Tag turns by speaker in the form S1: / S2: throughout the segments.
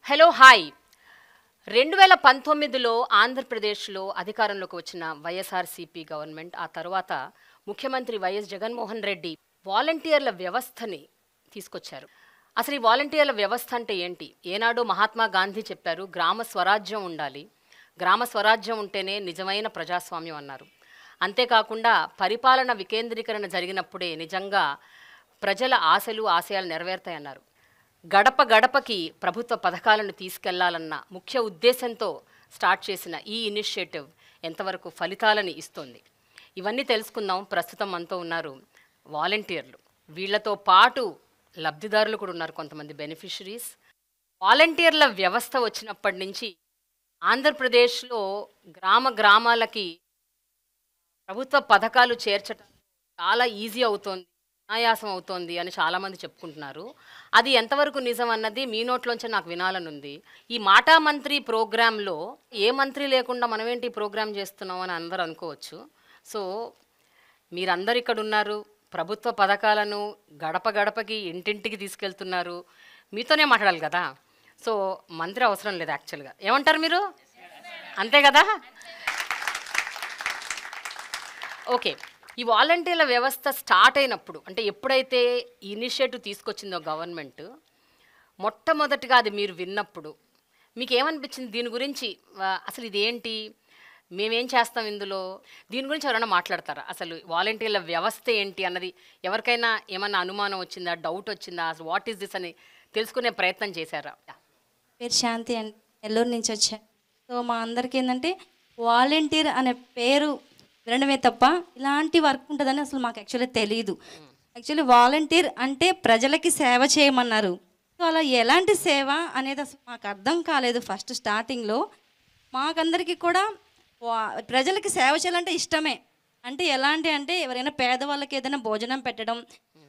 S1: Hello hi 2019లో ఆంధ్రప్రదేశ్లో అధికారంలోకి వచ్చిన వైఎస్ఆర్సీపీ గవర్నమెంట్ ఆ తర్వాత ముఖ్యమంత్రి వైఎస్ జగన్మోహన్ రెడ్డి వాలంటీర్ల వ్యవస్థని తీసుకొచ్చారు. అసలు ఈ వాలంటీర్ల వ్యవస్థ అంటే ఏంటి? ఏనాడు మహాత్మా గాంధీ చెప్పారు, గ్రామ స్వరాజ్యం ఉండాలి, గ్రామ స్వరాజ్యం ఉంటేనే నిజమైన ప్రజాస్వామ్యం అన్నారు. అంతేకాకుండా పరిపాలన వికేంద్రీకరణ జరిగినప్పుడే నిజంగా ప్రజల ఆశలు ఆశయాలు నెరవేరుతాయన్నారు. గడప గడపకి ప్రభుత్వ పథకాలను తీసుకెళ్లాలన్న ముఖ్య ఉద్దేశంతో స్టార్ట్ చేసిన ఈ ఇనిషియేటివ్ ఎంతవరకు ఫలితాలని ఇస్తుంది, ఇవన్నీ తెలుసుకుందాం. ప్రస్తుతం మనతో ఉన్నారు వాలంటీర్లు. వీళ్లతో పాటు లబ్ధిదారులు కూడా ఉన్నారు, కొంతమంది బెనిఫిషరీస్. వాలంటీర్ల వ్యవస్థ వచ్చినప్పటి నుంచి ఆంధ్రప్రదేశ్లో గ్రామ గ్రామాలకి ప్రభుత్వ పథకాలు చేర్చడం చాలా ఈజీ అవుతోంది, అనాయాసం అవుతోంది అని చాలామంది చెప్పుకుంటున్నారు. అది ఎంతవరకు నిజం అన్నది మీ నోట్లోంచి నాకు వినాలనుంది. ఈ మాటా మంత్రి ప్రోగ్రాంలో ఏ మంత్రి లేకుండా మనం ఏంటి ప్రోగ్రాం చేస్తున్నాం అని అందరూ అనుకోవచ్చు. సో మీరందరు ఇక్కడ ఉన్నారు, ప్రభుత్వ పథకాలను గడప గడపకి ఇంటింటికి తీసుకెళ్తున్నారు, మీతోనే మాట్లాడాలి కదా. సో మంత్రి అవసరం లేదు యాక్చువల్గా. ఏమంటారు మీరు? అంతే కదా? ఓకే, ఈ వాలంటీర్ల వ్యవస్థ స్టార్ట్ అయినప్పుడు, అంటే ఎప్పుడైతే ఇనిషియేటివ్ తీసుకొచ్చిందో గవర్నమెంట్, మొట్టమొదటిగా అది మీరు విన్నప్పుడు మీకు ఏమనిపించింది? దీని గురించి అసలు ఇదేంటి, మేమేం చేస్తాం ఇందులో, దీని గురించి ఎవరైనా మాట్లాడతారా? అసలు వాలంటీర్ల వ్యవస్థ ఏంటి అన్నది ఎవరికైనా ఏమన్నా అనుమానం వచ్చిందా, డౌట్ వచ్చిందా, అసలు వాట్ ఈస్ దిస్ అని తెలుసుకునే ప్రయత్నం చేశారా?
S2: పేరు శాంతి అండి, నెల్లూరు నుంచి వచ్చాను. సో మా అందరికీ ఏంటంటే వాలంటీర్ అనే పేరు వినడమే తప్ప ఇలాంటి వర్క్ ఉంటుందని అసలు మాకు యాక్చువల్లీ తెలియదు. యాక్చువల్లీ వాలంటీర్ అంటే ప్రజలకి సేవ చేయమన్నారు. సో అలా ఎలాంటి సేవ అనేది అసలు మాకు అర్థం కాలేదు ఫస్ట్ స్టార్టింగ్లో. మాకందరికీ కూడా ప్రజలకి సేవ చేయాలంటే ఇష్టమే. అంటే ఎలాంటి అంటే ఎవరైనా పేదవాళ్ళకి ఏదైనా భోజనం పెట్టడం,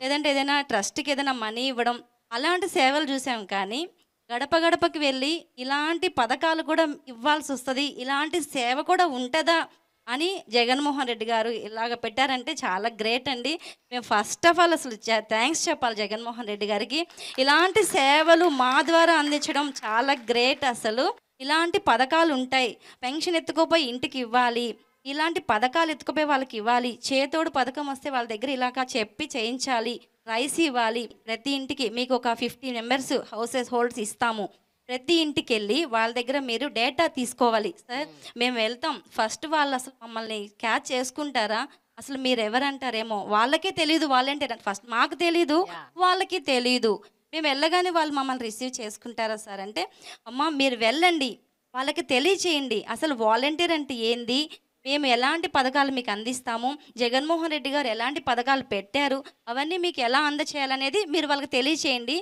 S2: లేదంటే ఏదైనా ట్రస్ట్కి ఏదైనా మనీ ఇవ్వడం, అలాంటి సేవలు చూసాం. కానీ గడప గడపకి వెళ్ళి ఇలాంటి పథకాలు కూడా ఇవ్వాల్సి వస్తుంది, ఇలాంటి సేవ కూడా ఉంటుందా అని జగన్మోహన్ రెడ్డి గారు ఇలాగ పెట్టారంటే చాలా గ్రేట్ అండి. మేము ఫస్ట్ ఆఫ్ ఆల్ అసలు థ్యాంక్స్ చెప్పాలి జగన్మోహన్ రెడ్డి గారికి. ఇలాంటి సేవలు మా ద్వారా అందించడం చాలా గ్రేట్. అసలు ఇలాంటి పథకాలు ఉంటాయి, పెన్షన్ ఎత్తుకోపోయి ఇంటికి ఇవ్వాలి, ఇలాంటి పథకాలు ఎత్తుకుపోయి వాళ్ళకి ఇవ్వాలి, చేతోడు పథకం వస్తే వాళ్ళ దగ్గర ఇలాగా చెప్పి చేయించాలి, రైస్ ఇవ్వాలి, ప్రతి ఇంటికి మీకు ఒక 50 మెంబర్స్ హౌసెస్ హోల్డ్స్ ఇస్తాము, ప్రతి ఇంటికి వెళ్ళి వాళ్ళ దగ్గర మీరు డేటా తీసుకోవాలి సార్, మేము వెళ్తాం. ఫస్ట్ వాళ్ళు అసలు మమ్మల్ని క్యాచ్ చేసుకుంటారా, అసలు మీరు ఎవరంటారేమో, వాళ్ళకే తెలియదు వాలంటీర్ ఫస్ట్, మాకు తెలీదు, వాళ్ళకి తెలీదు. మేము వెళ్ళగానే వాళ్ళు మమ్మల్ని రిసీవ్ చేసుకుంటారా సార్ అంటే, అమ్మ మీరు వెళ్ళండి, వాళ్ళకి తెలియచేయండి అసలు వాలంటీర్ అంటే ఏంది, మేము ఎలాంటి పథకాలు మీకు అందిస్తాము, జగన్మోహన్ రెడ్డి గారు ఎలాంటి పథకాలు పెట్టారు, అవన్నీ మీకు ఎలా అందచేయాలనేది మీరు వాళ్ళకి తెలియచేయండి,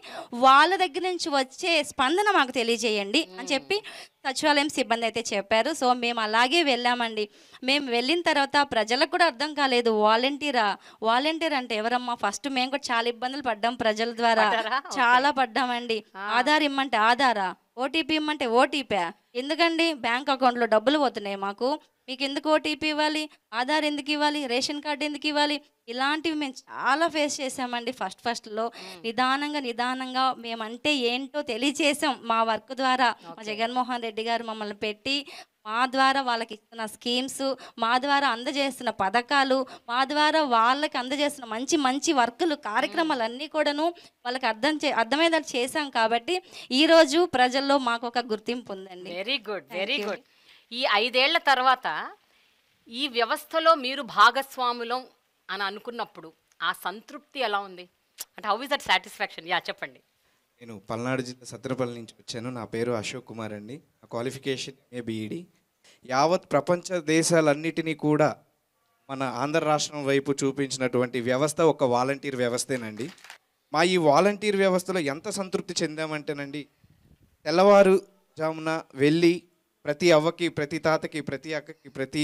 S2: వాళ్ళ దగ్గర నుంచి వచ్చే స్పందన మాకు తెలియజేయండి అని చెప్పి సచివాలయం సిబ్బంది అయితే చెప్పారు. సో మేము అలాగే వెళ్ళామండి. మేము వెళ్ళిన తర్వాత ప్రజలకు కూడా అర్థం కాలేదు వాలంటీర్ అంటే ఎవరమ్మా. ఫస్ట్ మేము కూడా చాలా ఇబ్బందులు పడ్డాం ప్రజల ద్వారా, చాలా పడ్డామండి. ఆధార్ ఇమ్మంటే ఆధారా, ఓటీపీ ఇమ్మంటే ఓటీపీ, ఎందుకండి బ్యాంక్ అకౌంట్లో డబ్బులు పోతున్నాయి మాకు, మీకు ఎందుకు ఓటీపీ ఇవ్వాలి, ఆధార్ ఎందుకు ఇవ్వాలి, రేషన్ కార్డు ఎందుకు ఇవ్వాలి, ఇలాంటివి మేము చాలా ఫేస్ చేసామండి. ఫస్ట్లో నిదానంగా మేమంటే ఏంటో తెలియచేసాం మా వర్క్ ద్వారా. మా జగన్మోహన్ రెడ్డి గారు మమ్మల్ని పెట్టి మా ద్వారా వాళ్ళకి ఇస్తున్న స్కీమ్స్, మా ద్వారా అందజేస్తున్న పథకాలు, మా ద్వారా వాళ్ళకి అందజేస్తున్న మంచి మంచి వర్కులు కార్యక్రమాలన్నీ కూడాను వాళ్ళకి అర్థమయ్యేలా చేశాం. కాబట్టి ఈరోజు ప్రజల్లో మాకు ఒక గుర్తింపు ఉందండి.
S1: Very good, very good. ఈ 5 ఏళ్ల తర్వాత ఈ వ్యవస్థలో మీరు భాగస్వాములం అని అనుకున్నప్పుడు ఆ సంతృప్తి ఎలా ఉంది? అంటే హౌ ఇస్ దట్ సాటిస్ఫాక్షన్? చెప్పండి.
S3: నేను పల్నాడు జిల్లా సత్రపల్లి నుంచి వచ్చాను. నా పేరు అశోక్ కుమార్ అండి. నా క్వాలిఫికేషన్ బీఈడి. యావత్ ప్రపంచ దేశాలన్నిటినీ కూడా మన ఆంధ్ర రాష్ట్రం వైపు చూపించినటువంటి వ్యవస్థ ఒక వాలంటీర్ వ్యవస్థేనండి. మా ఈ వాలంటీర్ వ్యవస్థలో ఎంత సంతృప్తి చెందామంటేనండి, తెల్లవారుజామున వెళ్ళి ప్రతి అవ్వకి, ప్రతి తాతకి, ప్రతి అక్కకి, ప్రతి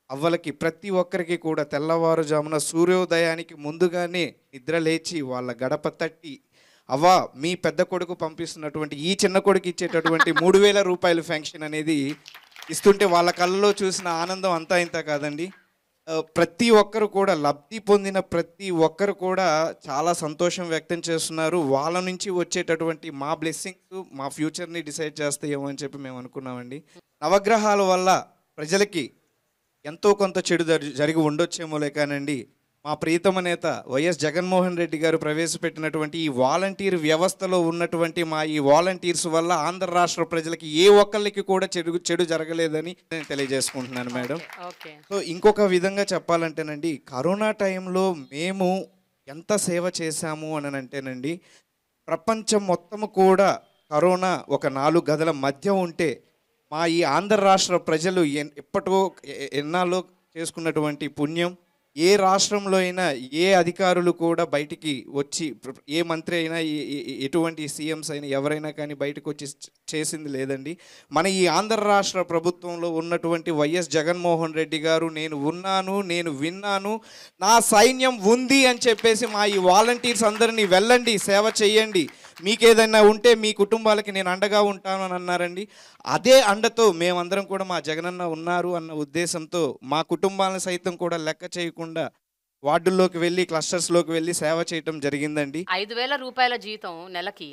S3: అవ్వలకి, ప్రతి ఒక్కరికి కూడా తెల్లవారుజామున సూర్యోదయానికి ముందుగానే నిద్ర లేచి వాళ్ళ గడప తట్టి, అవ్వ మీ పెద్ద కొడుకు పంపిస్తున్నటువంటి ఈ చిన్న కొడుకు ఇచ్చేటటువంటి 3000 రూపాయలు ఫెన్షన్ అనేది ఇస్తుంటే వాళ్ళ కళ్ళలో చూసిన ఆనందం అంతా ఇంత కాదండి. ప్రతి ఒక్కరు కూడా లబ్ధి పొందిన ప్రతి ఒక్కరు కూడా చాలా సంతోషం వ్యక్తం చేస్తున్నారు. వాళ్ళ నుంచి వచ్చేటటువంటి మా బ్లెస్సింగ్స్ మా ఫ్యూచర్ని డిసైడ్ చేస్తాయేమో అని చెప్పి మేము అనుకున్నామండి. నవగ్రహాల వల్ల ప్రజలకి ఎంతో కొంత చెడు జరిగి ఉండొచ్చేమోలే కానండి, మా ప్రియతమ నేత వైఎస్ జగన్మోహన్ రెడ్డి గారు ప్రవేశపెట్టినటువంటి ఈ వాలంటీర్ వ్యవస్థలో ఉన్నటువంటి మా ఈ వాలంటీర్స్ వల్ల ఆంధ్ర రాష్ట్ర ప్రజలకి ఏ ఒక్కరికి కూడా చెడు జరగలేదని నేను తెలియజేసుకుంటున్నాను మేడం. సో ఇంకొక విధంగా చెప్పాలంటేనండి, కరోనా టైంలో మేము ఎంత సేవ చేశాము అని అంటేనండి, ప్రపంచం మొత్తము కూడా కరోనా ఒక 4 గదుల మధ్య ఉంటే మా ఈ ఆంధ్ర రాష్ట్ర ప్రజలు ఎప్పటికో ఎన్నాళ్ళో చేసుకున్నటువంటి పుణ్యం, ఏ రాష్ట్రంలో అయినా ఏ అధికారులు కూడా బయటికి వచ్చి, ఏ మంత్రి అయినా ఎటువంటి సీఎంస్ అయినా ఎవరైనా కానీ బయటకు వచ్చి చేసింది లేదండి. మన ఈ ఆంధ్ర రాష్ట్ర ప్రభుత్వంలో ఉన్నటువంటి వైఎస్ జగన్మోహన్ రెడ్డి గారు నేను ఉన్నాను, నేను విన్నాను, నా సైన్యం ఉంది అని చెప్పేసి మా ఈ వాలంటీర్స్ అందరినీ వెళ్ళండి సేవ చేయండి, మీకేదైనా ఉంటే మీ కుటుంబాలకి నేను అండగా ఉంటాను అని అన్నారండి. అదే అండతో మేమందరం కూడా మా జగనన్న ఉన్నారు అన్న ఉద్దేశంతో మా కుటుంబాలను సైతం కూడా లెక్క చేయకుండా వార్డుల్లోకి వెళ్ళి క్లస్టర్స్లోకి వెళ్ళి సేవ చేయటం జరిగిందండి.
S1: 5,000 రూపాయల జీతం నెలకి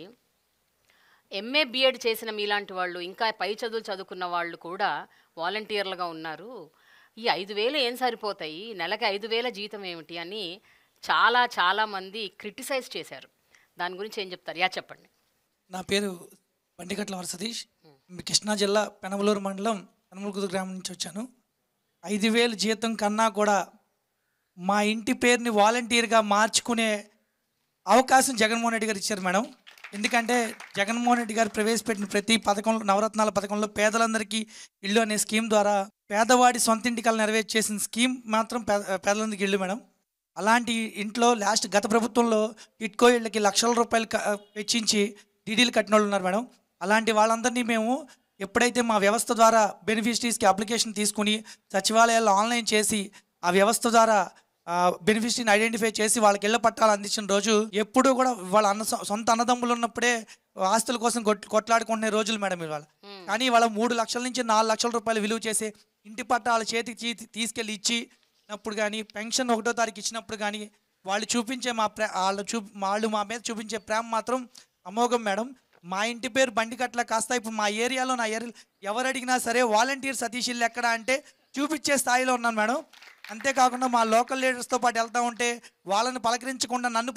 S1: ఎంఏ బిఎడ్ చేసిన మీలాంటి వాళ్ళు, ఇంకా పై చదువులు చదువుకున్న వాళ్ళు కూడా వాలంటీర్లుగా ఉన్నారు. ఈ 5,000 ఏం సరిపోతాయి, నెలకి 5,000 జీతం ఏమిటి అని చాలా మంది క్రిటిసైజ్ చేశారు. దాని గురించి ఏం చెప్తారు? చెప్పండి.
S4: నా పేరు బండిగట్ల సతీష్, కృష్ణా జిల్లా పెనమలూరు మండలం పెనమలూరు గ్రామం నుంచి వచ్చాను. 5,000 జీతం కన్నా కూడా మా ఇంటి పేరుని వాలంటీర్గా మార్చుకునే అవకాశం జగన్మోహన్ రెడ్డి గారు ఇచ్చారు మేడం. ఎందుకంటే జగన్మోహన్ రెడ్డి గారు ప్రవేశపెట్టిన ప్రతి పథకంలో, నవరత్నాల పథకంలో పేదలందరికీ ఇల్లు అనే స్కీమ్ ద్వారా పేదవాడి సొంత ఇంటికలు నెరవేర్చేసిన స్కీమ్ మాత్రం పేదలందరికీ ఇల్లు మేడం. అలాంటి ఇంట్లో గత ప్రభుత్వంలో టిట్కో ఇళ్ళకి లక్షల రూపాయలు వెచ్చించి డీడీలు కట్టిన వాళ్ళు ఉన్నారు మేడం. అలాంటి వాళ్ళందరినీ మేము ఎప్పుడైతే మా వ్యవస్థ ద్వారా బెనిఫిషరీస్కి అప్లికేషన్ తీసుకుని సచివాలయాల్లో ఆన్లైన్ చేసి ఆ వ్యవస్థ ద్వారా బెనిఫిషరీని ఐడెంటిఫై చేసి వాళ్ళకి ఇళ్ల పట్టాలు అందించిన రోజు, ఎప్పుడూ కూడా వాళ్ళ సొంత అన్నదమ్ములు ఉన్నప్పుడే ఆస్తుల కోసం కొట్లాడుకుంటున్న రోజులు మేడం ఇవాళ. కానీ వాళ్ళ 3 లక్షల నుంచి 4 లక్షల రూపాయలు విలువ చేసే ఇంటి పట్టాల చేతికి తీసుకెళ్ళి ఇచ్చినప్పుడు కానీ, పెన్షన్ 1వ తారీఖు ఇచ్చినప్పుడు కానీ వాళ్ళు చూపించే వాళ్ళు మా మీద చూపించే ప్రేమ మాత్రం అమోఘం మేడం. మా ఇంటి పేరు బండికట్ల కాస్త ఇప్పుడు మా ఏరియాలో ఎవరు అడిగినా సరే వాలంటీర్ సతీష్ ఇల్లు ఎక్కడ అంటే చూపించే స్థాయిలో ఉన్నాను మేడం. అంతేకాకుండా మా లోకల్ లీడర్స్తో పాటు వెళ్తూ ఉంటే వాళ్ళని పలకరించకుండా నన్ను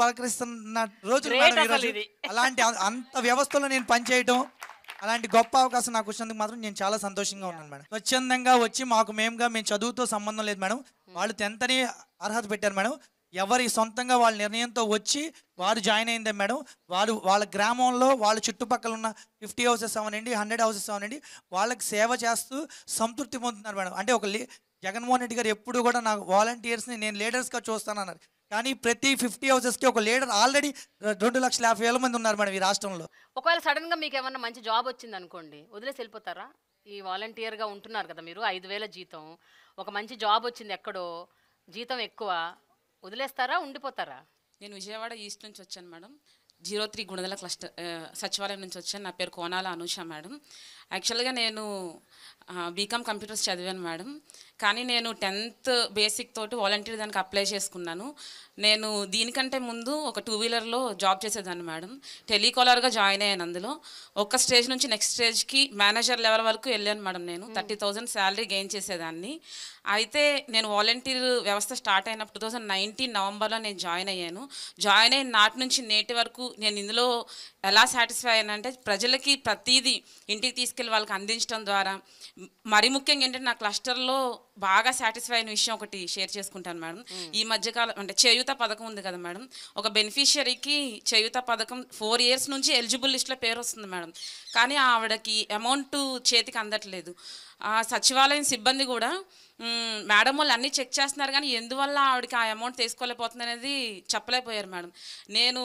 S4: పలకరిస్తున్న రోజులు మేడం ఈరోజు. అలాంటి అంత వ్యవస్థలో నేను పనిచేయటం, అలాంటి గొప్ప అవకాశం నాకు వచ్చినందుకు మాత్రం నేను చాలా సంతోషంగా ఉన్నాను మేడం. స్వచ్ఛందంగా వచ్చి మేము చదువుతో సంబంధం లేదు మేడం. వాళ్ళు 10th అని అర్హత పెట్టారు మేడం. ఎవరి సొంతంగా వాళ్ళ నిర్ణయంతో వచ్చి వారు జాయిన్ అయిందే మేడం. వాళ్ళ గ్రామంలో వాళ్ళ చుట్టుపక్కల ఉన్న 50 హౌసెస్ అవనండి, 100 హౌసెస్ అవనండి, వాళ్ళకి సేవ చేస్తూ సంతృప్తి పొందుతున్నారు మేడం. అంటే జగన్మోహన్ రెడ్డి గారు ఎప్పుడు కూడా నాకు వాలంటీర్స్ని నేను లీడర్స్గా చూస్తానన్నారు. కానీ ప్రతి 50 హౌసెస్కి ఒక లీడర్ ఆల్రెడీ 2,50,000 మంది ఉన్నారు మేడం ఈ రాష్ట్రంలో.
S1: ఒకవేళ సడన్గా మీకు ఏమన్నా మంచి జాబ్ వచ్చింది అనుకోండి, వదిలేసి వెళ్ళిపోతారా? ఈ వాలంటీర్గా ఉంటున్నారు కదా మీరు, 5,000 జీతం, ఒక మంచి జాబ్ వచ్చింది ఎక్కడో, జీతం ఎక్కువ, వదిలేస్తారా, ఉండిపోతారా?
S5: నేను విజయవాడ ఈస్ట్ నుంచి వచ్చాను మేడం. 03 గుణదల క్లస్టర్ సచివాలయం నుంచి వచ్చాను. నా పేరు కోనాల అనూష మేడం. యాక్చువల్గా నేను బీకామ్ కంప్యూటర్స్ చదివాను మేడం. కానీ నేను 10th బేసిక్ తోటి వాలంటీర్ దానికి అప్లై చేసుకున్నాను. నేను దీనికంటే ముందు ఒక 2 వీలర్లో జాబ్ చేసేదాన్ని మేడం. టెలికాలర్గా జాయిన్ అయ్యాను. అందులో ఒక స్టేజ్ నుంచి నెక్స్ట్ స్టేజ్కి మేనేజర్ లెవెల్ వరకు వెళ్ళాను మేడం. నేను 30,000 శాలరీ గెయిన్ చేసేదాన్ని. అయితే నేను వాలంటీర్ వ్యవస్థ స్టార్ట్ అయినప్పుడు 2019 నవంబర్లో నేను జాయిన్ అయ్యాను. జాయిన్ అయిన నాటి నుంచి నేటి వరకు నేను ఇందులో ఎలా సాటిస్ఫై అయ్యానంటే, ప్రజలకి ప్రతిదీ ఇంటికి తీసుకెళ్ళి వాళ్ళకి అందించడం ద్వారా, మరి ముఖ్యంగా ఏంటంటే నా క్లస్టర్లో బాగా సాటిస్ఫై అయిన విషయం ఒకటి షేర్ చేసుకుంటాను మేడం. ఈ మధ్యకాలం అంటే చేయూత పథకం ఉంది కదా మేడం, ఒక బెనిఫిషియరీకి చేయూత పథకం 4 years నుంచి ఎలిజిబుల్ లిస్ట్లో పేరు వస్తుంది మేడం. కానీ ఆవిడకి అమౌంట్ చేతికి అందట్లేదు. సచివాలయం సిబ్బంది కూడా మేడం వాళ్ళు అన్నీ చెక్ చేస్తున్నారు, కానీ ఎందువల్ల ఆవిడకి ఆ అమౌంట్ తీసుకోలేకపోతుంది అనేది చెప్పలేకపోయారు మేడం. నేను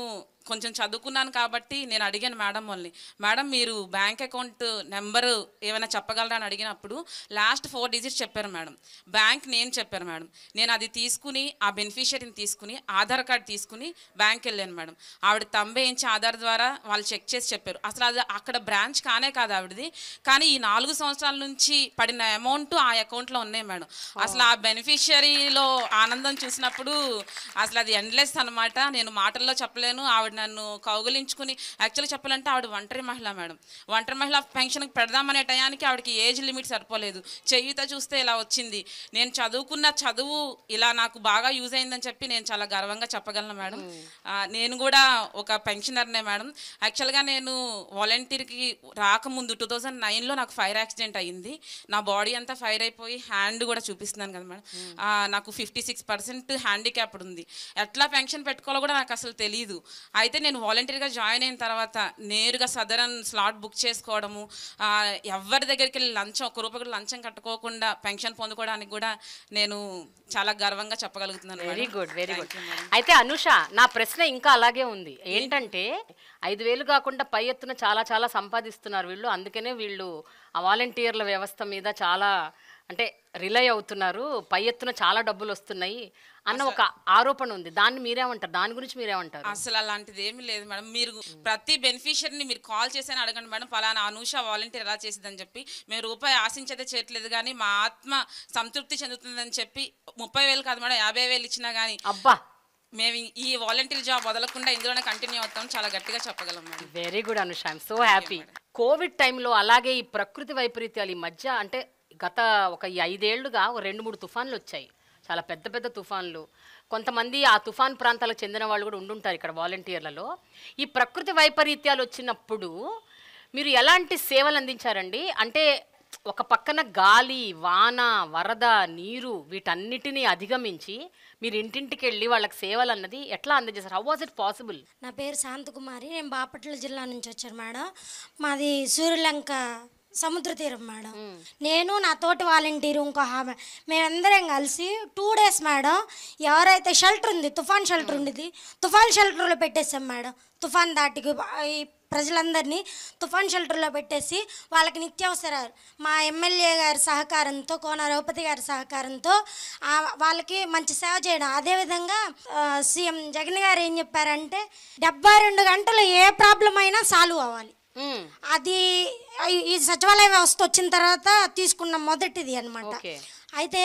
S5: కొంచెం చదువుకున్నాను కాబట్టి నేను అడిగాను మేడం వాళ్ళని, మేడం మీరు బ్యాంక్ అకౌంట్ నెంబరు ఏమైనా చెప్పగలరా అని అడిగినప్పుడు లాస్ట్ 4 డిజిట్స్ చెప్పారు మేడం. బ్యాంక్ నేమ్ చెప్పారు మేడం. నేను అది తీసుకుని ఆ బెనిఫిషియరీని తీసుకుని ఆధార్ కార్డ్ తీసుకుని బ్యాంక్ వెళ్ళాను మేడం. ఆవిడ తంబేయించి ఆధార్ ద్వారా వాళ్ళు చెక్ చేసి చెప్పారు. అసలు అది అక్కడ బ్రాంచ్ కానే కాదు ఆవిడది, కానీ ఈ 4 సంవత్సరాల నుంచి పడిన అమౌంట్ ఆ అకౌంట్లో ఉన్నాయి మేడం. అసలు ఆ బెనిఫిషియరీలో ఆనందం చూసినప్పుడు అసలు అది ఎండ్లెస్ అనమాట. నేను మాటల్లో చెప్పలేను. ఆవిడ నన్ను కౌగులించుకుని, యాక్చువల్గా చెప్పాలంటే ఆవిడ ఒంటరి మహిళ మేడం. ఒంటరి మహిళ పెన్షన్కి పెడదామనే టయానికి ఆవిడకి ఏజ్ లిమిట్ సరిపోలేదు. చేయూత చూస్తే ఇలా వచ్చింది. నేను చదువుకున్న చదువు ఇలా నాకు బాగా యూజ్ అయిందని చెప్పి నేను చాలా గర్వంగా చెప్పగలను మేడం. నేను కూడా ఒక పెన్షనర్నే మేడం. యాక్చువల్గా నేను వాలంటీర్కి రాకముందు 2009లో నాకు ఫైర్ యాక్సిడెంట్ అయ్యింది. నా బాడీ అంతా ఫైర్ అయిపోయి హ్యాండ్ కూడా చూపిస్తున్నాను కదా మేడం. నాకు 56% హ్యాండిక్యాప్డ్ ఉంది. ఎట్లా పెన్షన్ పెట్టుకోవాలో కూడా నాకు అసలు తెలియదు. అయితే నేను వాలంటీర్గా జాయిన్ అయిన తర్వాత నేరుగా సదరన్ స్లాట్ బుక్ చేసుకోవడము, ఎవరి దగ్గరికి వెళ్ళి లంచం, 1 రూపాయి కూడా లంచం కట్టుకోకుండా పెన్షన్ పొందుకోవడానికి కూడా నేను చాలా గర్వంగా చెప్పగలుగుతున్నాను.
S1: Very good, very good. అయితే అనుష, నా ప్రశ్న ఇంకా అలాగే ఉంది. ఏంటంటే 5,000 కాకుండా పై ఎత్తున చాలా చాలా సంపాదిస్తున్నారు వీళ్ళు. అందుకనే వీళ్ళు ఆ వాలంటీర్ల వ్యవస్థ మీద చాలా అంటే రిలై అవుతున్నారు, పై ఎత్తున చాలా డబ్బులు వస్తున్నాయి అన్న ఒక ఆరోపణ ఉంది. దాన్ని మీరేమంటారు? దాని గురించి మీరేమంటారు?
S5: అసలు అలాంటిది ఏమీ లేదు మేడం. మీరు ప్రతి బెనిఫిషియరీని మీరు కాల్ చేసి అడగండి మేడం, ఫలానా అనూష వాలంటీర్ ఎలా చేసిందని చెప్పి. మేము రూపాయి ఆశించేదే చేయట్లేదు, కానీ మా ఆత్మ సంతృప్తి చెందుతుందని చెప్పి 30,000 కాదు మేడం, 50,000 ఇచ్చినా కానీ
S1: అబ్బా
S5: మేము ఈ వాలంటీర్ జాబ్ వదలకుండా ఇందులోనే కంటిన్యూ అవుతాం, చాలా గట్టిగా చెప్పగలం madam.
S1: Very good Anusha, I'm so happy. Covid టైంలో అలాగే ఈ ప్రకృతి వైపరీత్యాలు ఈ మధ్య అంటే గత ఒక 5 ఏళ్లుగా 2-3 తుఫాన్లు వచ్చాయి, చాలా పెద్ద పెద్ద తుఫాన్లు. కొంతమంది ఆ తుఫాన్ ప్రాంతాలకు చెందిన వాళ్ళు కూడా ఉండుంటారు ఇక్కడ వాలంటీర్లలో. ఈ ప్రకృతి వైపరీత్యాలు వచ్చినప్పుడు మీరు ఎలాంటి సేవలు అందించారండి? అంటే ఒక పక్కన గాలి, వాన, వరద, నీరు వీటన్నిటినీ అధిగమించి మీరు ఇంటింటికి వెళ్ళి వాళ్ళకి సేవలు అన్నది ఎట్లా అందజేశారు? How was it possible?
S6: నా పేరు శాంతకుమారి, నేను బాపట్ల జిల్లా నుంచి వచ్చాను మేడం. మాది సూర్యలంక సముద్ర తీరం మేడం. నేను నా తోటి వాలంటీరు ఇంకో ఆమె, మేమందరం కలిసి 2 డేస్ మేడం ఎవరైతే షెల్టర్ ఉంది, తుఫాన్ షెల్టర్ ఉండేది, తుఫాన్ షెల్టర్లో పెట్టేసాం మేడం. తుఫాన్ దాటికి ఈ ప్రజలందరినీ తుఫాన్ షెల్టర్లో పెట్టేసి వాళ్ళకి నిత్యావసరాలు మా ఎమ్మెల్యే గారి సహకారంతో, కోన రఘుపతి గారి సహకారంతో వాళ్ళకి మంచి సేవ చేయడం. అదేవిధంగా సీఎం జగన్ గారు ఏం చెప్పారంటే 72 గంటలు ఏ ప్రాబ్లం అయినా సాల్వ్ అవ్వాలి. అది ఈ సచివాలయ వ్యవస్థ వచ్చిన తర్వాత తీసుకున్న మొదటిది అనమాట. అయితే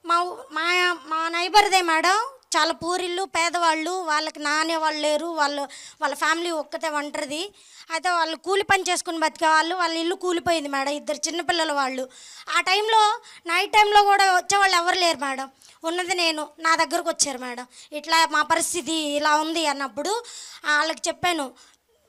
S6: మా మా మా నైబర్దే మేడం చాలా పూరిళ్ళు, పేదవాళ్ళు, వాళ్ళకి నానే వాళ్ళు లేరు, వాళ్ళ ఫ్యామిలీ ఒక్కతే ఒంటరిది. అయితే వాళ్ళు కూలి పని చేసుకుని బతికే వాళ్ళు, వాళ్ళ ఇల్లు కూలిపోయింది మేడం, 2 చిన్నపిల్లల వాళ్ళు. ఆ టైంలో నైట్ టైంలో కూడా వచ్చేవాళ్ళు ఎవరు లేరు మేడం, ఉన్నది నేను. నా దగ్గరకు వచ్చారు మేడం, ఇట్లా మా పరిస్థితి ఇలా ఉంది అన్నప్పుడు వాళ్ళకి చెప్పాను,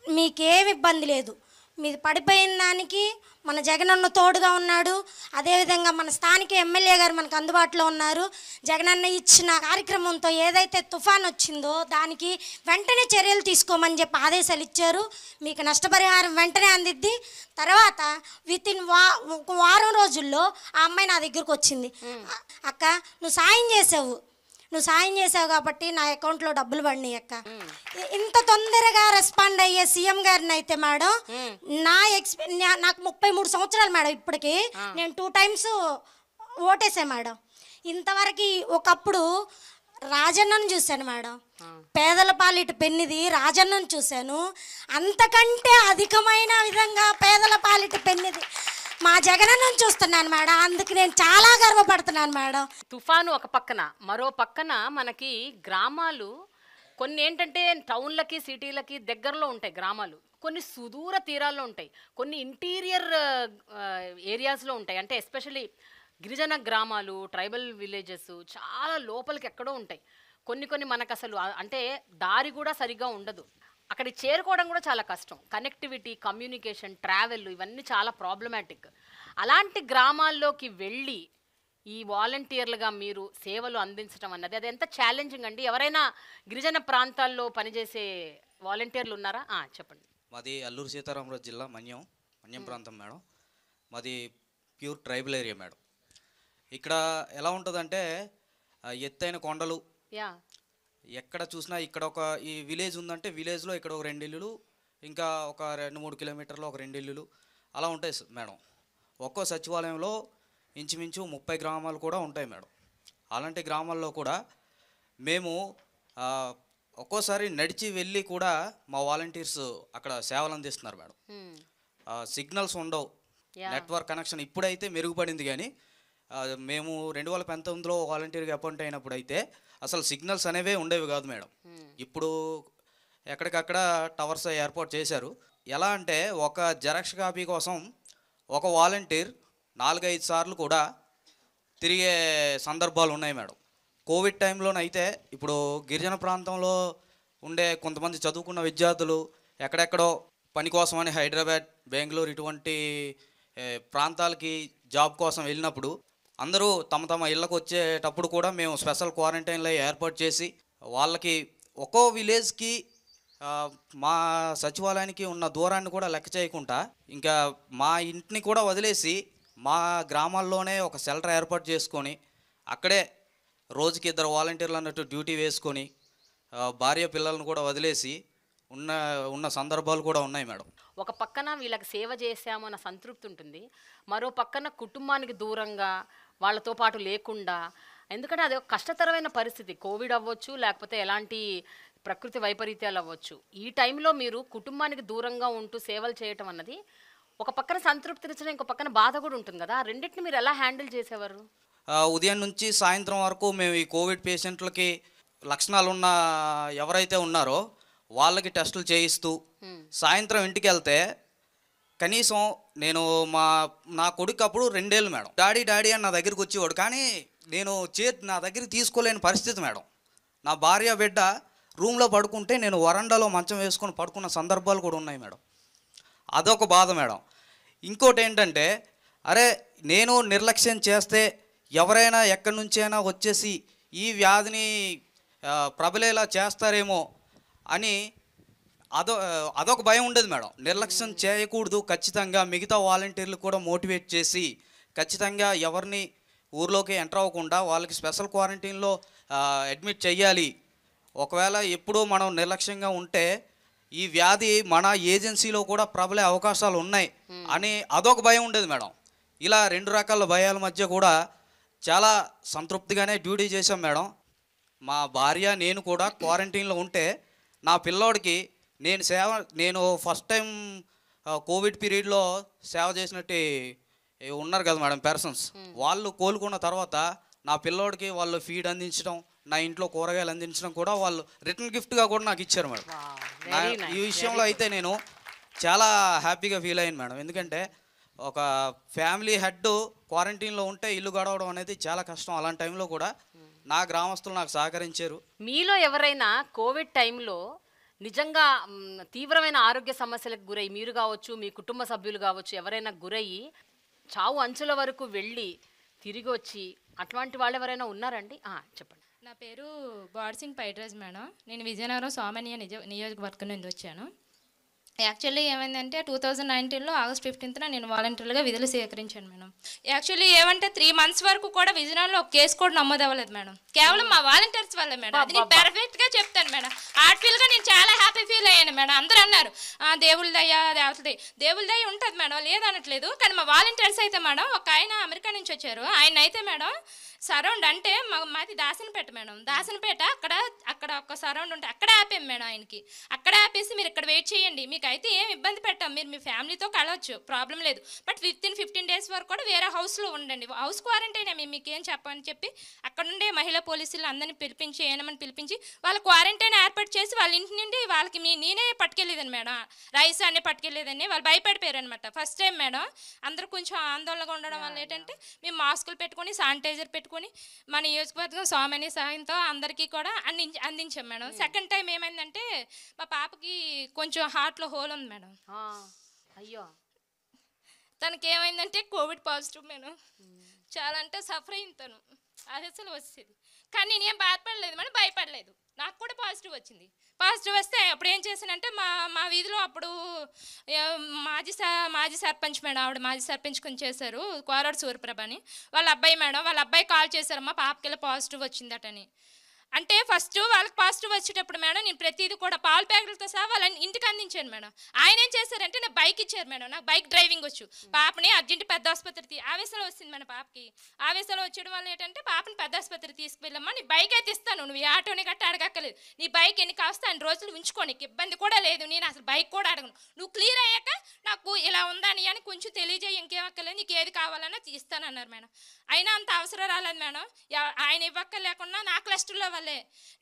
S6: మీకేమి ఇబ్బంది లేదు, మీది పడిపోయిన దానికి మన జగనన్న తోడుగా ఉన్నాడు. అదేవిధంగా మన స్థానిక ఎమ్మెల్యే గారు మనకు అందుబాటులో ఉన్నారు. జగనన్న ఇచ్చిన కార్యక్రమంతో ఏదైతే తుఫాన్ వచ్చిందో దానికి వెంటనే చర్యలు తీసుకోమని చెప్పి ఆదేశాలు ఇచ్చారు. మీకు నష్టపరిహారం వెంటనే అందిద్ది. తర్వాత వితిన్ ఒక వారం రోజుల్లో ఆ అమ్మాయి నా దగ్గరకు వచ్చింది, అక్క నువ్వు సాయం చేసావు కాబట్టి నా అకౌంట్లో డబ్బులు పడినాయి అక్క. ఇంత తొందరగా రెస్పాండ్ అయ్యే సీఎం గారిని అయితే మేడం నాకు 33 సంవత్సరాలు మేడం, ఇప్పటికి నేను 2 టైమ్స్ ఓటేసా మేడం. ఇంతవరకు ఒకప్పుడు రాజన్నను చూశాను మేడం, పేదల పాలిట పెన్నిది రాజన్నను చూశాను. అంతకంటే అధికమైన విధంగా పేదల పాలిట పెన్నిది మా జగనన్నను చూస్తున్నాను మేడం. అందుకు నేను చాలా గర్వపడుతున్నాను మేడం.
S1: తుఫాను ఒక పక్కన, మరో పక్కన మనకి గ్రామాలు కొన్ని ఏంటంటే టౌన్లకి సిటీలకి దగ్గరలో ఉంటాయి గ్రామాలు, కొన్ని సుదూర తీరాల్లో ఉంటాయి, కొన్ని ఇంటీరియర్ ఏరియాస్లో ఉంటాయి. అంటే ఎస్పెషల్లీ గిరిజన గ్రామాలు, ట్రైబల్ విలేజెస్ చాలా లోపలికి ఎక్కడో ఉంటాయి. కొన్ని మనకు అసలు అంటే దారి కూడా సరిగ్గా ఉండదు, అక్కడికి చేరుకోవడం కూడా చాలా కష్టం. కనెక్టివిటీ, కమ్యూనికేషన్, ట్రావెల్ ఇవన్నీ చాలా ప్రాబ్లమాటిక్. అలాంటి గ్రామాల్లోకి వెళ్ళి ఈ వాలంటీర్లుగా మీరు సేవలు అందించడం అన్నది అది ఎంత ఛాలెంజింగ్ అండి? ఎవరైనా గిరిజన ప్రాంతాల్లో పనిచేసే వాలంటీర్లు ఉన్నారా? చెప్పండి.
S7: మాది అల్లూరు సీతారామరాజు జిల్లా మన్యం ప్రాంతం మేడం. మాది ప్యూర్ ట్రైబల్ ఏరియా మేడం. ఇక్కడ ఎలా ఉంటుందంటే ఎత్తైన కొండలు, ఎక్కడ చూసినా ఇక్కడ ఒక ఈ విలేజ్ ఉందంటే విలేజ్లో ఇక్కడ ఒక 2 ఇల్లులు, ఇంకా ఒక 2-3 కిలోమీటర్లో ఒక 2 ఇల్లులు అలా ఉంటాయి మేడం. ఒక్కో సచివాలయంలో ఇంచుమించు 30 గ్రామాలు కూడా ఉంటాయి మేడం. అలాంటి గ్రామాల్లో కూడా మేము ఒక్కోసారి నడిచి వెళ్ళి కూడా మా వాలంటీర్స్ అక్కడ సేవలు అందిస్తున్నారు మేడం. సిగ్నల్స్ ఉండవు, నెట్వర్క్ కనెక్షన్ ఇప్పుడైతే మెరుగుపడింది, కానీ మేము 2019లో వాలంటీర్గా అపాయింట్ అయినప్పుడు అయితే అసలు సిగ్నల్స్ అనేవే ఉండేవి కాదు మేడం. ఇప్పుడు ఎక్కడికక్కడ టవర్స్ ఏర్పాటు చేశారు. ఎలా అంటే ఒక జెరాక్స్ కాపీ కోసం ఒక వాలంటీర్ 4-5 సార్లు కూడా తిరిగే సందర్భాలు ఉన్నాయి మేడం. కోవిడ్ టైంలోనైతే ఇప్పుడు గిరిజన ప్రాంతంలో ఉండే కొంతమంది చదువుకున్న విద్యార్థులు ఎక్కడెక్కడో పని కోసమని హైదరాబాద్, బెంగళూరు ఇటువంటి ప్రాంతాలకి జాబ్ కోసం వెళ్ళినప్పుడు అందరూ తమ తమ ఇళ్ళకు వచ్చేటప్పుడు కూడా మేము స్పెషల్ క్వారంటైన్లో ఏర్పాటు చేసి వాళ్ళకి ఒక్కో విలేజ్కి మా సచివాలయానికి ఉన్న దూరాన్ని కూడా లెక్క చేయకుండా ఇంకా మా ఇంటిని కూడా వదిలేసి మా గ్రామాల్లోనే ఒక షెల్టర్ ఏర్పాటు చేసుకొని అక్కడే రోజుకి 2 వాలంటీర్లు అన్నట్టు డ్యూటీ వేసుకొని భార్య పిల్లలను కూడా వదిలేసి ఉన్న సందర్భాలు కూడా ఉన్నాయి మేడం.
S1: ఒక పక్కన వీళ్ళకి సేవ చేశాము అన్న సంతృప్తి ఉంటుంది, మరో పక్కన కుటుంబానికి దూరంగా వాళ్ళతో పాటు లేకుండా, ఎందుకంటే అది ఒక కష్టతరమైన పరిస్థితి. కోవిడ్ అవ్వచ్చు, లేకపోతే ఎలాంటి ప్రకృతి వైపరీత్యాలు అవ్వచ్చు. ఈ టైంలో మీరు కుటుంబానికి దూరంగా ఉంటూ సేవలు చేయటం అన్నది ఒక పక్కన సంతృప్తినిచ్చడం, ఇంకో పక్కన బాధ కూడా ఉంటుంది కదా. ఆ రెండింటిని మీరు ఎలా హ్యాండిల్ చేసేవారు?
S7: ఉదయం నుంచి సాయంత్రం వరకు మేము ఈ కోవిడ్ పేషెంట్లకి లక్షణాలు ఉన్న ఎవరైతే ఉన్నారో వాళ్ళకి టెస్టులు చేయిస్తూ సాయంత్రం ఇంటికి వెళ్తే కనీసం నేను నా కొడుకు అప్పుడు 2 ఏళ్ళు మేడం, డాడీ అని నా దగ్గరికి వచ్చేవాడు, కానీ నేను నా దగ్గరికి తీసుకోలేని పరిస్థితి మేడం. నా భార్య బిడ్డ రూమ్లో పడుకుంటే నేను వరండాలో మంచం వేసుకొని పడుకున్న సందర్భాలు కూడా ఉన్నాయి మేడం. అదొక బాధ మేడం. ఇంకోటి ఏంటంటే, అరే నేను నిర్లక్ష్యం చేస్తే ఎవరైనా ఎక్కడి నుంచైనా వచ్చేసి ఈ వ్యాధిని ప్రబలేలా చేస్తారేమో అని అదొక భయం ఉండేది మేడం. నిర్లక్ష్యం చేయకూడదు, ఖచ్చితంగా మిగతా వాలంటీర్లు కూడా మోటివేట్ చేసి ఖచ్చితంగా ఎవరిని ఊర్లోకి ఎంటర్ అవ్వకుండా వాళ్ళకి స్పెషల్ క్వారంటైన్లో అడ్మిట్ చెయ్యాలి. ఒకవేళ ఎప్పుడూ మనం నిర్లక్ష్యంగా ఉంటే ఈ వ్యాధి మన ఏజెన్సీలో కూడా ప్రబలే అవకాశాలు ఉన్నాయి అని అదొక భయం ఉండేది మేడం. ఇలా 2 రకాల భయాల మధ్య కూడా చాలా సంతృప్తిగానే డ్యూటీ చేశాం మేడం. మా భార్య నేను కూడా క్వారంటైన్లో ఉంటే నా పిల్లోడికి నేను ఫస్ట్ టైం కోవిడ్ పీరియడ్లో సేవ చేసినట్టు ఉన్నారు కదా మేడం పర్సన్స్, వాళ్ళు కోలుకున్న తర్వాత నా పిల్లోడికి వాళ్ళు ఫీడ్ అందించడం, నా ఇంట్లో కూరగాయలు అందించడం కూడా వాళ్ళు రిటర్న్ గిఫ్ట్గా కూడా నాకు ఇచ్చారు మేడం. ఈ విషయంలో అయితే నేను చాలా హ్యాపీగా ఫీల్ అయ్యాను మేడం. ఎందుకంటే ఒక ఫ్యామిలీ హెడ్ క్వారంటైన్లో ఉంటే ఇల్లు గడవడం అనేది చాలా కష్టం. అలాంటి టైంలో కూడా నా గ్రామస్తులు నాకు సహకరించారు.
S1: మీలో ఎవరైనా కోవిడ్ టైంలో నిజంగా తీవ్రమైన ఆరోగ్య సమస్యలకు గురై, మీరు కావచ్చు, మీ కుటుంబ సభ్యులు కావచ్చు, ఎవరైనా గురయ్యి చావు అంచుల వరకు వెళ్ళి తిరిగి వచ్చి అటువంటి వాళ్ళు ఎవరైనా ఉన్నారండి? చెప్పండి.
S8: నా పేరు బాడ్సింగ్ పైడ్రాజ్ మేడం. నేను విజయనగరం సోమనియ నియోజకవర్గం నుండి వచ్చాను. యాక్చువల్లీ ఏమైందంటే 2019లో ఆగస్ట్ 15న నేను వాలంటీర్గా విధులు స్వీకరించాను మేడం. యాక్చువల్లీ ఏమంటే 3 మంత్స్ వరకు కూడా విజయనగరంలో ఒక కేసు కూడా నమోదు అవ్వలేదు మేడం, కేవలం మా వాలంటీర్స్ వల్లే మేడం. అది నేను పర్ఫెక్ట్గా చెప్తాను మేడం. ఆర్ట్ఫీల్గా నేను చాలా హ్యాపీ ఫీల్ అయ్యాను మేడం. అందరూ అన్నారు దేవుళ్ళ దయ, దేవుళ్ళ దయ ఉంటుంది మేడం, లేదనట్లేదు. కానీ మా వాలంటీర్స్ అయితే మేడం, ఒక ఆయన అమెరికా నుంచి వచ్చారు, ఆయన అయితే మేడం సరౌండ్ అంటే మాది దాసనపేట మేడం, దాసనపేట అక్కడ ఒక సరౌండ్ ఉంటే అక్కడ ఆపాం మేడం. ఆయనకి అక్కడ ఆపేసి మీరు ఇక్కడ వెయిట్ చేయండి, మీకు అయితే ఏం ఇబ్బంది పెట్టాం, మీరు మీ ఫ్యామిలీతో కలవచ్చు, ప్రాబ్లం లేదు, బట్ వితిన్ 15 days వరకు కూడా వేరే హౌస్లో ఉండండి, హౌస్ క్వారంటైన్ మేము మీకేం చెప్పని చెప్పి అక్కడ ఉండే మహిళా పోలీసులు అందరినీ పిలిపించి ఏమని పిలిపించి వాళ్ళ క్వారంటైన్ ఏర్పాటు చేసి వాళ్ళ ఇంటి నుండి వాళ్ళకి నేనే పట్టుకెళ్ళేదని మేడం, రైస్ అన్నీ పట్టుకెళ్ళేదని. వాళ్ళు భయపడిపోయారు అనమాట ఫస్ట్ టైం మేడం. అందరూ కొంచెం ఆందోళనగా ఉండడం వల్ల ఏంటంటే మేము మాస్కులు పెట్టుకొని శానిటైజర్ పెట్టుకొని మన నియోజకవర్గం సోమని సహాయంతో అందరికీ కూడా అందించాం మేడం. సెకండ్ టైం ఏమైందంటే మా పాపకి కొంచెం హార్ట్లో హోల్ ఉంది మేడం.
S1: అయ్యో,
S8: తనకి ఏమైందంటే కోవిడ్ పాజిటివ్ మేడం. చాలా అంటే సఫర్ అయింది తను, అది అసలు వచ్చేది. కానీ నేనేం బాధపడలేదు మేడం, భయపడలేదు. నాకు కూడా పాజిటివ్ వచ్చింది. పాజిటివ్ వస్తే అప్పుడు ఏం చేశానంటే మా వీధిలో అప్పుడు మాజీ సర్పంచ్ మేడం, ఆవిడ మాజీ సర్పంచ్ కొంచెం చేశారు, కోరాడు సూర్యప్రభ అని, వాళ్ళ అబ్బాయి మేడం, వాళ్ళ అబ్బాయి కాల్ చేశారమ్మా పాపకి పాజిటివ్ వచ్చిందటని. అంటే ఫస్ట్ వాళ్ళకి పాజిటివ్ వచ్చేటప్పుడు మేడం నేను ప్రతిదీ కూడా పాల ప్యాకెట్లతో సహా వాళ్ళని ఇంటికి అందించాను మేడం. ఆయన ఏం చేశారంటే నాకు బైక్ ఇచ్చారు మేడం. నాకు బైక్ డ్రైవింగ్ వచ్చు. పాపని అర్జెంట్ పెద్ద ఆసుపత్రికి ఆవేశంలో వస్తుంది మన పాపకి. ఆవేశంలో వచ్చేయడం వల్ల ఏంటంటే పాపని పెద్ద ఆసుపత్రికి తీసుకువెళ్ళమ్మా, నీ బైక్ అయితే ఇస్తాను, నువ్వు ఈ ఆటోని గట్ట అడగక్కలేదు, నీ బైక్ ఎన్ని కాస్తా అన్ని రోజులు ఉంచుకో, నీకు ఇబ్బంది కూడా లేదు, నేను అసలు బైక్ కూడా అడగను, నువ్వు క్లియర్ అయ్యాక నాకు ఇలా ఉందని అని కొంచెం తెలియజేయి, ఇంకేం అక్కర్లేదు, నీకు ఏది కావాలన్నా ఇస్తానన్నారు మేడం. అయినా అంత అవసరం రాలేదు మేడం. ఆయన ఇవ్వక్కర్లేకుండా నా క్లస్టర్లో వల్లే.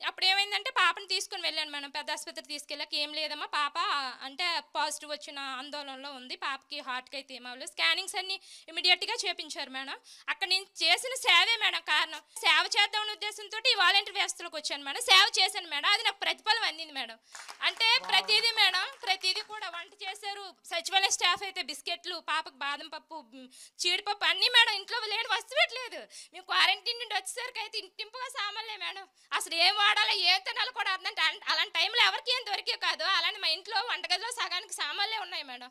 S8: అప్పుడు ఏమైందంటే పాపని తీసుకుని వెళ్ళాను మేడం. పెద్ద ఆసుపత్రికి తీసుకెళ్ళాక ఏం లేదమ్మా, పాప అంటే పాజిటివ్ వచ్చిన ఆందోళనలో ఉంది, పాపకి హార్ట్కి అయితే ఏమవ్వలేదు, స్కానింగ్స్ అన్ని ఇమీడియట్గా చేపించారు మేడం. అక్కడ నేను చేసిన సేవే మేడం కారణం. సేవ చేద్దామనే ఉద్దేశంతో ఈ వాలంటీర్ వ్యవస్థలోకి వచ్చాను మేడం. సేవ చేశాను మేడం, అది నాకు ప్రతిఫలం అందింది మేడం. అంటే ప్రతిదీ మేడం, ప్రతిదీ కూడా వంట చేశారు. సచివాలయ స్టాఫ్ అయితే బిస్కెట్లు, పాపకు బాదం పప్పు, జీడిపప్పు అన్నీ మేడం. ఇంట్లో లేని వస్తువట్లేదు. మేము క్వారంటైన్ నుండి వచ్చేసరికి అయితే ఇంటింపుగా సామాన్లే మేడం. అసలు ఏం వాడాలో ఏ తినాలో కూడా అర్థం. అలాంటి టైంలో ఎవరికి ఏం దొరికే కాదు. అలానే మా ఇంట్లో వంటగదిలో సగానికి సామాన్లే ఉన్నాయి మేడం.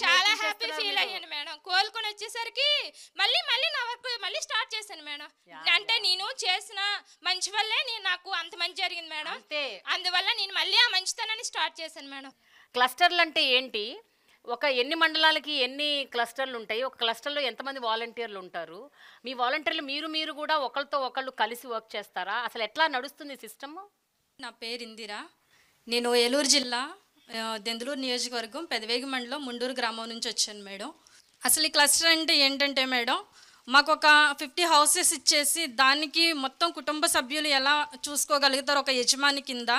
S8: చాలా హ్యాపీ ఫీల్ అయ్యాను మేడం. కోలుకొని వచ్చేసరికి మళ్ళీ నా వర్క్ మళ్ళీ స్టార్ట్ చేశాను మేడం. అంటే నేను చేసిన మంచి వల్లే నాకు అంత మంచి జరిగింది మేడం. అందువల్ల నేను మళ్ళీ ఆ మంచితనాన్ని స్టార్ట్ చేశాను మేడం.
S1: క్లస్టర్లు అంటే ఏంటి? ఎన్ని మండలాలకి ఎన్ని క్లస్టర్లు ఉంటాయి? ఒక క్లస్టర్లో ఎంతమంది వాలంటీర్లు ఉంటారు? మీ వాలంటీర్లు మీరు కూడా ఒకరితో ఒకళ్ళు కలిసి వర్క్ చేస్తారా? అసలు ఎట్లా నడుస్తుంది సిస్టమ్?
S2: నా పేరు ఇందిరా. నేను ఏలూరు జిల్లా దెందులూరు నియోజకవర్గం పెదవేగి మండలం ముండూరు గ్రామం నుంచి వచ్చాను మేడం. అసలు ఈ క్లస్టర్ అంటే ఏంటంటే మేడం, మాకు ఒక 50 హౌసెస్ ఇచ్చేసి దానికి మొత్తం కుటుంబ సభ్యులు ఎలా చూసుకోగలుగుతారు ఒక యజమాని కింద,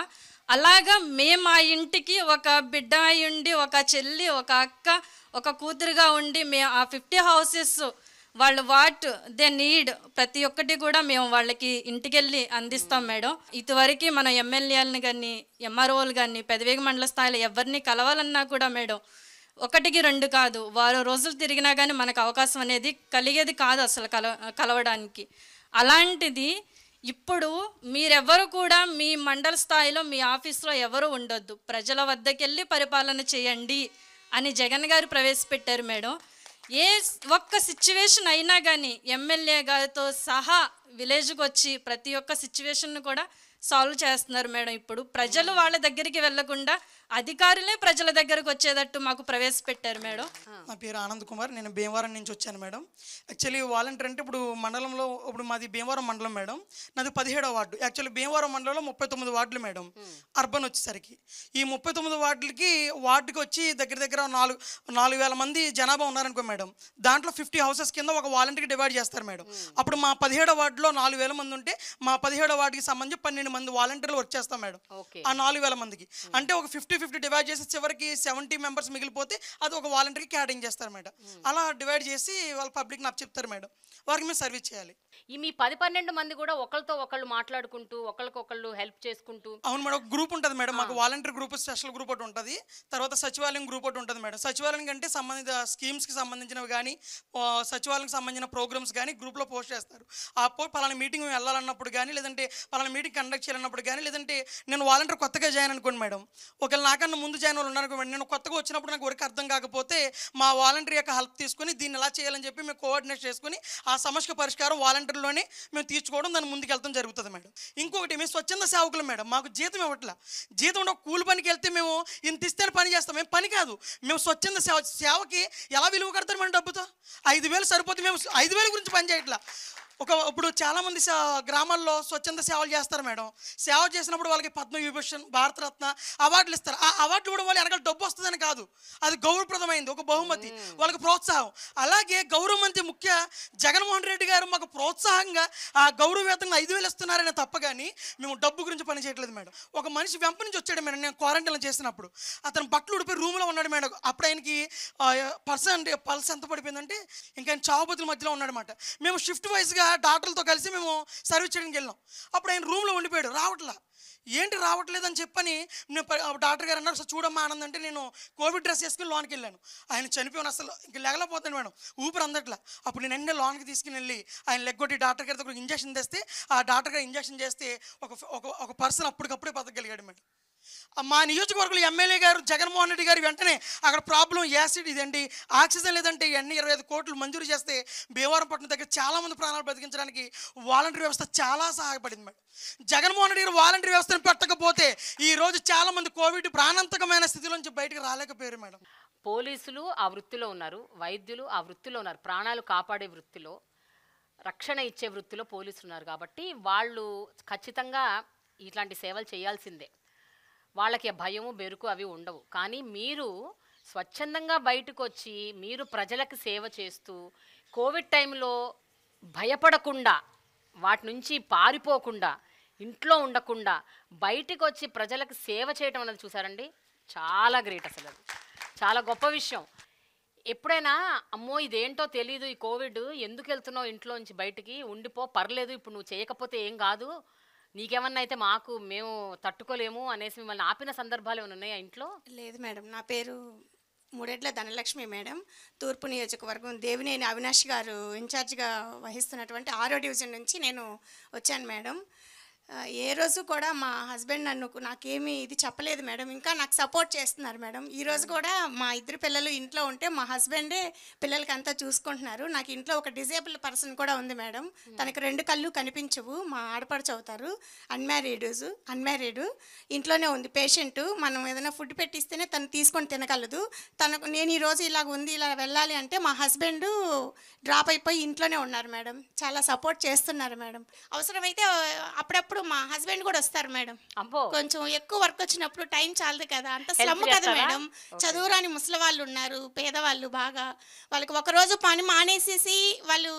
S2: అలాగా మేము ఆ ఇంటికి ఒక బిడ్డ అయి ఉండి, ఒక చెల్లి, ఒక అక్క, ఒక కూతురుగా ఉండి మేము ఆ 50 హౌసెస్ వాళ్ళు వాట్ దే నీడ్ ప్రతి ఒక్కటి కూడా మేము వాళ్ళకి ఇంటికి వెళ్ళి అందిస్తాం మేడం. ఇదివరకు మన ఎమ్మెల్యేలను కానీ ఎంఆర్ఓలు కానీ పెదవేగి మండల స్థాయిలో ఎవరిని కలవాలన్నా కూడా మేడం 1-2 కాదు, వారం రోజులు తిరిగినా కానీ మనకు అవకాశం అనేది కలిగేది కాదు అసలు కలవడానికి. అలాంటిది ఇప్పుడు మీరెవరు కూడా మీ మండల స్థాయిలో మీ ఆఫీస్లో ఎవరు ఉండొద్దు, ప్రజల వద్దకు వెళ్ళి పరిపాలన చేయండి అని జగన్ గారు ప్రవేశపెట్టారు మేడం. ఏ ఒక్క సిచ్యువేషన్ అయినా కానీ ఎమ్మెల్యే గారితో సహా విలేజ్కి వచ్చి ప్రతి ఒక్క సిచ్యువేషన్ను కూడా సాల్వ్ చేస్తున్నారు మేడం. ఇప్పుడు ప్రజలు వాళ్ళ దగ్గరికి వెళ్లకుండా అధికారులే ప్రజల దగ్గరకు వచ్చేటట్టు మాకు ప్రవేశపెట్టారు మేడం.
S4: నా పేరు ఆనంద్ కుమార్, నేను భీమవరం నుంచి వచ్చాను మేడం. యాక్చువల్లీ వాలంటీర్ అంటే ఇప్పుడు మండలంలో ఇప్పుడు మాది భీమవరం మండలం మేడం, నాది 17వ వార్డు. యాక్చువల్లీ భీమవరం మండలంలో 39 వార్డులు మేడం. అర్బన్ వచ్చేసరికి ఈ 39 వార్డులకి వార్డుకి వచ్చి దగ్గర 4,000 మంది జనాభా ఉన్నారనుకో మేడం. దాంట్లో 50 హౌసెస్ కింద ఒక వాలంటీర్కి డివైడ్ చేస్తారు మేడం. అప్పుడు మా 17వ వార్డులో 4,000 మంది ఉంటే మా 17వ వార్డుకి సంబంధించి 12 మంది వాలంటీర్లు వర్క్ చేస్తాం మేడం. ఆ 4,000 మందికి అంటే ఒక 50 డివైడ్ చేసి చివరికి 70 మెంబర్స్ మిగిలిపోతే అది ఒక వాలంటీర్కి క్యాటరింగ్ చేస్తారు మేడం. అలా డివైడ్ చేసి వాళ్ళ పబ్లిక్ నాకు చెప్తారు మేడం, వారికి మేము సర్వీస్ చేయాలి.
S1: ఈ మీ 10-12 మంది కూడా ఒకరితో ఒకళ్ళు మాట్లాడుకుంటూ ఒకరికొకళ్ళు హెల్ప్ చేసుకుంటూ?
S4: అవును మేడం, ఒక గ్రూప్ ఉంటుంది మేడం మాకు. వాలంటీర్ గ్రూప్, స్పెషల్ గ్రూప్ ఒకటి ఉంటుంది. తర్వాత సచివాలయం గ్రూప్ ఒకటి ఉంటుంది మేడం. సచివాలయం కంటే సంబంధిత స్కీమ్స్కి సంబంధించినవి కానీ సచివాలయంకి సంబంధించిన ప్రోగ్రామ్స్ కానీ గ్రూప్లో పోస్ట్ చేస్తారు. ఆ పలానా మీటింగ్ వెళ్ళాలన్నప్పుడు కానీ, లేదంటే పలానా మీటింగ్ కండక్ట్ చేయాలన్నప్పుడు కానీ, లేదంటే నేను వాలంటీర్ కొత్తగా జాయిన్ అనుకోండి మేడం, ఒకవేళ నాకన్నా ముందు జాయిన్ వాళ్ళు ఉన్నారనుకోండి, నేను కొత్తగా వచ్చినప్పుడు నాకు వర్క్ అర్థం కాకపోతే మా వాలంటీర్ యొక్క హెల్ప్ తీసుకుని దీన్ని ఎలా చేయాలని చెప్పి మేము కోఆర్డినేట్ చేసుకుని ఆ సమస్య పరిష్కారం వాలంటీర్లోనే మేము తీర్చుకోవడం, దాన్ని ముందుకు వెళ్తాం జరుగుతుంది మేడం. ఇంకొకటి మేము స్వచ్ఛంద సేవకులు మేడం. మాకు జీతం ఇవ్వట్లా. జీతం ఉండే కూలి పనికి వెళ్తే మేము ఇంత ఇస్తేనే పని చేస్తాం. మేము పని కాదు, మేము స్వచ్ఛంద సేవకి ఎలా విలువ కడతారు మేడం? డబ్బుతో 5,000 సరిపోతే మేము 5,000 గురించి పని చేయట్లా. ఇప్పుడు చాలామంది గ్రామాల్లో స్వచ్ఛంద సేవలు చేస్తారు మేడం. సేవ చేసినప్పుడు వాళ్ళకి పద్మవిభూషణ్, భారతరత్న అవార్డులు ఇస్తారు. ఆ అవార్డులు కూడా వాళ్ళు వెనకాల డబ్బు వస్తుందని కాదు, అది గౌరవప్రదమైంది, ఒక బహుమతి, వాళ్ళకి ప్రోత్సాహం. అలాగే గౌరవ మంత్రి ముఖ్య జగన్మోహన్ రెడ్డి గారు మాకు ప్రోత్సాహంగా ఆ గౌరవ వేతనం 5,000 ఇస్తున్నారనే తప్ప కానీ మేము డబ్బు గురించి పని చేయట్లేదు మేడం. ఒక మనిషి వెంప నుంచి వచ్చాడు మేడం, నేను క్వారంటైన్లో చేసినప్పుడు అతను బట్టలు ఉడిపోయి రూమ్లో ఉన్నాడు మేడం. అప్పుడు ఆయనకి పల్స్ ఎంత పడిపోయిందంటే ఇంకా ఆయన చావుబతుల మధ్యలో ఉన్నాడనమాట. మేము షిఫ్ట్ వైజ్గా డాక్టర్లతో కలిసి మేము సర్వీస్ చేయడానికి వెళ్ళాం. అప్పుడు ఆయన రూమ్లో ఉండిపోయాడు, రావట్లా. ఏంటి రావట్లేదని చెప్పని నేను డాక్టర్ గారు అన్నారు, సార్ చూడమ్మా ఆనంద్ అంటే నేను కోవిడ్ డ్రెస్ వేసుకుని లోనికి వెళ్ళాను. ఆయన చనిపోయాను, అసలు ఇంక లేగలేకపోతాను మేడం, ఊపిరి అందట్లా. అప్పుడు నేను వెంటనే లోనికి తీసుకుని వెళ్ళి ఆయన లెగ్గొట్టి డాక్టర్ గారి ఇంజక్షన్ తెస్తే ఆ డాక్టర్ గారు ఇంజక్షన్ చేస్తే ఒక పర్సన్ అప్పటికప్పుడే బతకగలిగాడు మేడం. మా నియోజకవర్గంలో ఎమ్మెల్యే గారు జగన్మోహన్ రెడ్డి గారు వెంటనే అక్కడ ప్రాబ్లం యాసిడ్ ఇదండి, ఆక్సిజన్ లేదంటే ఇవన్నీ 25 కోట్లు మంజూరు చేస్తే భీమవరంపట్నం దగ్గర చాలామంది ప్రాణాలు బతికించడానికి వాలంటీర్ వ్యవస్థ చాలా సహాయపడింది మేడం. జగన్మోహన్ రెడ్డి గారు వాలంటీర్ వ్యవస్థను పెట్టకపోతే ఈరోజు చాలామంది కోవిడ్ ప్రాణాంతకమైన స్థితిలోంచి బయటకు రాలేకపోయారు మేడం.
S1: పోలీసులు ఆ వృత్తిలో ఉన్నారు, వైద్యులు ఆ వృత్తిలో ఉన్నారు, ప్రాణాలు కాపాడే వృత్తిలో, రక్షణ ఇచ్చే వృత్తిలో పోలీసులు ఉన్నారు. కాబట్టి వాళ్ళు ఖచ్చితంగా ఇట్లాంటి సేవలు చేయాల్సిందే. వాళ్ళకి భయము బెరుకు అవి ఉండవు. కానీ మీరు స్వచ్ఛందంగా బయటకు వచ్చి మీరు ప్రజలకు సేవ చేస్తూ కోవిడ్ టైంలో భయపడకుండా, వాటి నుంచి పారిపోకుండా, ఇంట్లో ఉండకుండా బయటకు వచ్చి ప్రజలకు సేవ చేయటం అనేది చూసారండి, చాలా గ్రేట్. అసలు అది చాలా గొప్ప విషయం. ఎప్పుడైనా అమ్మో ఇదేంటో తెలీదు, ఈ కోవిడ్ ఎందుకు వెళ్తున్నావు ఇంట్లో నుంచి బయటికి, ఉండిపో పర్లేదు, ఇప్పుడు నువ్వు చేయకపోతే ఏం కాదు, నీకేమన్నా అయితే మేము తట్టుకోలేము అనేసి మిమ్మల్ని ఆపిన సందర్భాలు ఏమైనా ఉన్నాయా ఇంట్లో?
S9: లేదు మేడం. నా పేరు మూడెడ్ల ధనలక్ష్మి మేడం. తూర్పు నియోజకవర్గం దేవినేని అవినాష్ గారు ఇన్ఛార్జిగా వహిస్తున్నటువంటి 6వ డివిజన్ నుంచి నేను వచ్చాను మేడం. ఏ రోజు కూడా మా హస్బెండ్ నాకేమీ ఇది చెప్పలేదు మేడం. ఇంకా నాకు సపోర్ట్ చేస్తున్నారు మేడం. ఈరోజు కూడా మా ఇద్దరు పిల్లలు ఇంట్లో ఉంటే మా హస్బెండే పిల్లలకి అంతా చూసుకుంటున్నారు. నాకు ఇంట్లో ఒక డిజేబుల్ పర్సన్ కూడా ఉంది మేడం. తనకు 2 కళ్ళు కనిపించవు, మా ఆడపడుచు అవుతారు, అన్మ్యారీడ్, ఇంట్లోనే ఉంది పేషెంట్. మనం ఏదైనా ఫుడ్ పెట్టిస్తేనే తను తీసుకొని తినగలదు. నేను ఈరోజు ఇలాగ ఉంది, ఇలా వెళ్ళాలి అంటే మా హస్బెండ్ డ్రాప్ అయిపోయి ఇంట్లోనే ఉన్నారు మేడం. చాలా సపోర్ట్ చేస్తున్నారు మేడం. అవసరమైతే అప్పుడప్పుడు మా హస్బెండ్ కూడా వస్తారు మేడం. కొంచెం ఎక్కువ వర్క్ వచ్చినప్పుడు టైం చాలదు కదా, అంత స్లమ్ కదా మేడం. చదువురాని ముసలి వాళ్ళు ఉన్నారు, పేదవాళ్ళు బాగా, వాళ్ళకి ఒకరోజు పని మానేసేసి వాళ్ళు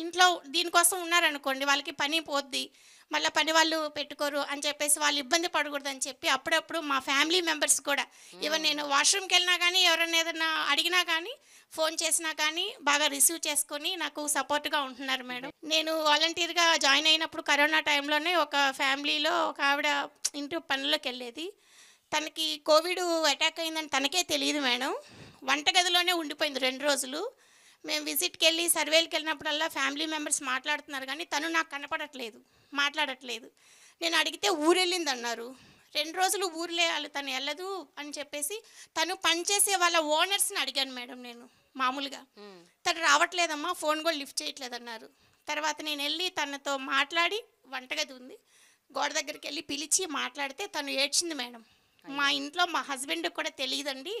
S9: ఇంట్లో దీనికోసం ఉన్నారనుకోండి, వాళ్ళకి పని పోద్ది, మళ్ళీ పని వాళ్ళు పెట్టుకోరు అని చెప్పేసి వాళ్ళు ఇబ్బంది పడకూడదు అని చెప్పి అప్పుడప్పుడు మా ఫ్యామిలీ మెంబర్స్ కూడా, ఈవెన్ నేను వాష్రూమ్కి వెళ్ళినా కానీ ఎవరైనా ఏదైనా అడిగినా కానీ ఫోన్ చేసినా కానీ బాగా రిసీవ్ చేసుకొని నాకు సపోర్ట్గా ఉంటున్నారు మేడం. నేను వాలంటీర్గా జాయిన్ అయినప్పుడు కరోనా టైంలోనే ఒక ఫ్యామిలీలో ఒక ఆవిడ ఇంటి పనుల్లోకి వెళ్ళేది. తనకి కోవిడ్ అటాక్ అయిందని తనకే తెలియదు మేడం. వంటగదిలోనే ఉండిపోయింది 2 రోజులు. మేము విజిట్కి వెళ్ళి సర్వేలకు వెళ్ళినప్పుడల్లా ఫ్యామిలీ మెంబర్స్ మాట్లాడుతున్నారు కానీ తను నాకు మాట్లాడట్లేదు. నేను అడిగితే ఊరెళ్ళింది అన్నారు. 2 రోజులు ఊర్లే వాళ్ళు తను వెళ్ళదు అని చెప్పేసి తను పనిచేసే వాళ్ళ ఓనర్స్ని అడిగాను మేడం. నేను మామూలుగా తను రావట్లేదమ్మా, ఫోన్ కూడా లిఫ్ట్ చేయట్లేదన్నారు. తర్వాత నేను వెళ్ళి తనతో మాట్లాడి, వంటగది ఉంది గోడ దగ్గరికి వెళ్ళి పిలిచి మాట్లాడితే తను ఏడ్చింది మేడం. మా ఇంట్లో మా హస్బెండ్కి కూడా తెలియదండి,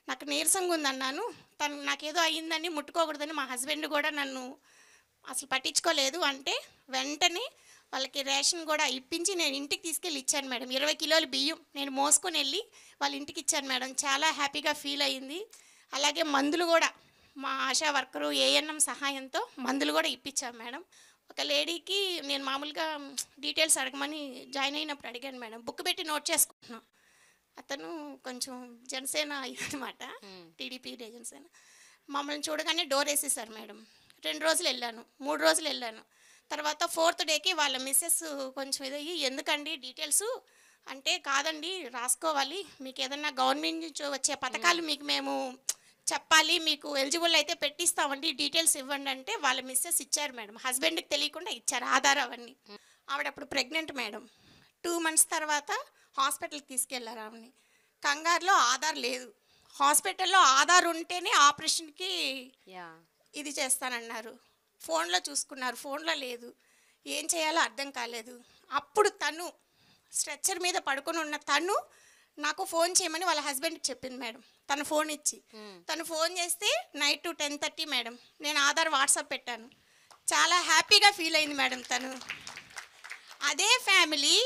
S9: నాకు నీరసంగా ఉందన్నాను, తను నాకేదో అయ్యిందని ముట్టుకోకూడదని మా హస్బెండ్ కూడా నన్ను అసలు పట్టించుకోలేదు అంటే వెంటనే వాళ్ళకి రేషన్ కూడా ఇప్పించి నేను ఇంటికి తీసుకెళ్ళి ఇచ్చాను మేడం. 20 కిలోల బియ్యం నేను మోసుకొని వెళ్ళి వాళ్ళ ఇంటికి ఇచ్చాను మేడం. చాలా హ్యాపీగా ఫీల్ అయ్యింది. అలాగే మందులు కూడా మా ఆశా వర్కరు ఏఎన్ఎం సహాయంతో మందులు కూడా ఇప్పించాను మేడం. ఒక లేడీకి నేను మామూలుగా డీటెయిల్స్ అడగమని జాయిన్ అయినప్పుడు అడిగాను మేడం, బుక్ పెట్టి నోట్ చేసుకుంటున్నాను. అతను కొంచెం జనసేన అన్నమాట, టీడీపీ జనసేన. మమ్మల్ని చూడగానే డోర్ వేసేసారు మేడం. 2 రోజులు వెళ్ళాను, 3 రోజులు వెళ్ళాను. తర్వాత 4th డేకి వాళ్ళ మిస్సెస్ కొంచెం ఇదయ్యి, ఎందుకండి డీటెయిల్స్ అంటే, కాదండి రాసుకోవాలి, మీకు ఏదన్నా గవర్నమెంట్ నుంచి వచ్చే పథకాలు మీకు మేము చెప్పాలి, మీకు ఎలిజిబుల్ అయితే పెట్టిస్తామండి, డీటెయిల్స్ ఇవ్వండి అంటే వాళ్ళ మిస్సెస్ ఇచ్చారు మేడం. హస్బెండ్కి తెలియకుండా ఇచ్చారు ఆధార్ అవన్నీ. ఆవిడ అప్పుడు ప్రెగ్నెంట్ మేడం. 2 months తర్వాత హాస్పిటల్కి తీసుకెళ్లారు ఆవిడని. కంగారులో ఆధార్ లేదు. హాస్పిటల్లో ఆధార్ ఉంటేనే ఆపరేషన్కి ఇది చేస్తానన్నారు. ఫోన్లో చూసుకున్నారు, ఫోన్లో లేదు. ఏం చేయాలో అర్థం కాలేదు. అప్పుడు తను స్ట్రెచ్చర్ మీద పడుకొని ఉన్న తను నాకు ఫోన్ చేయమని వాళ్ళ హస్బెండ్కి చెప్పింది మేడం. తను ఫోన్ ఇచ్చి, తను ఫోన్ చేస్తే నైట్ 10:30 మేడం. నేను ఆధార్ వాట్సాప్ పెట్టాను. చాలా హ్యాపీగా ఫీల్ అయింది మేడం తను. అదే ఫ్యామిలీ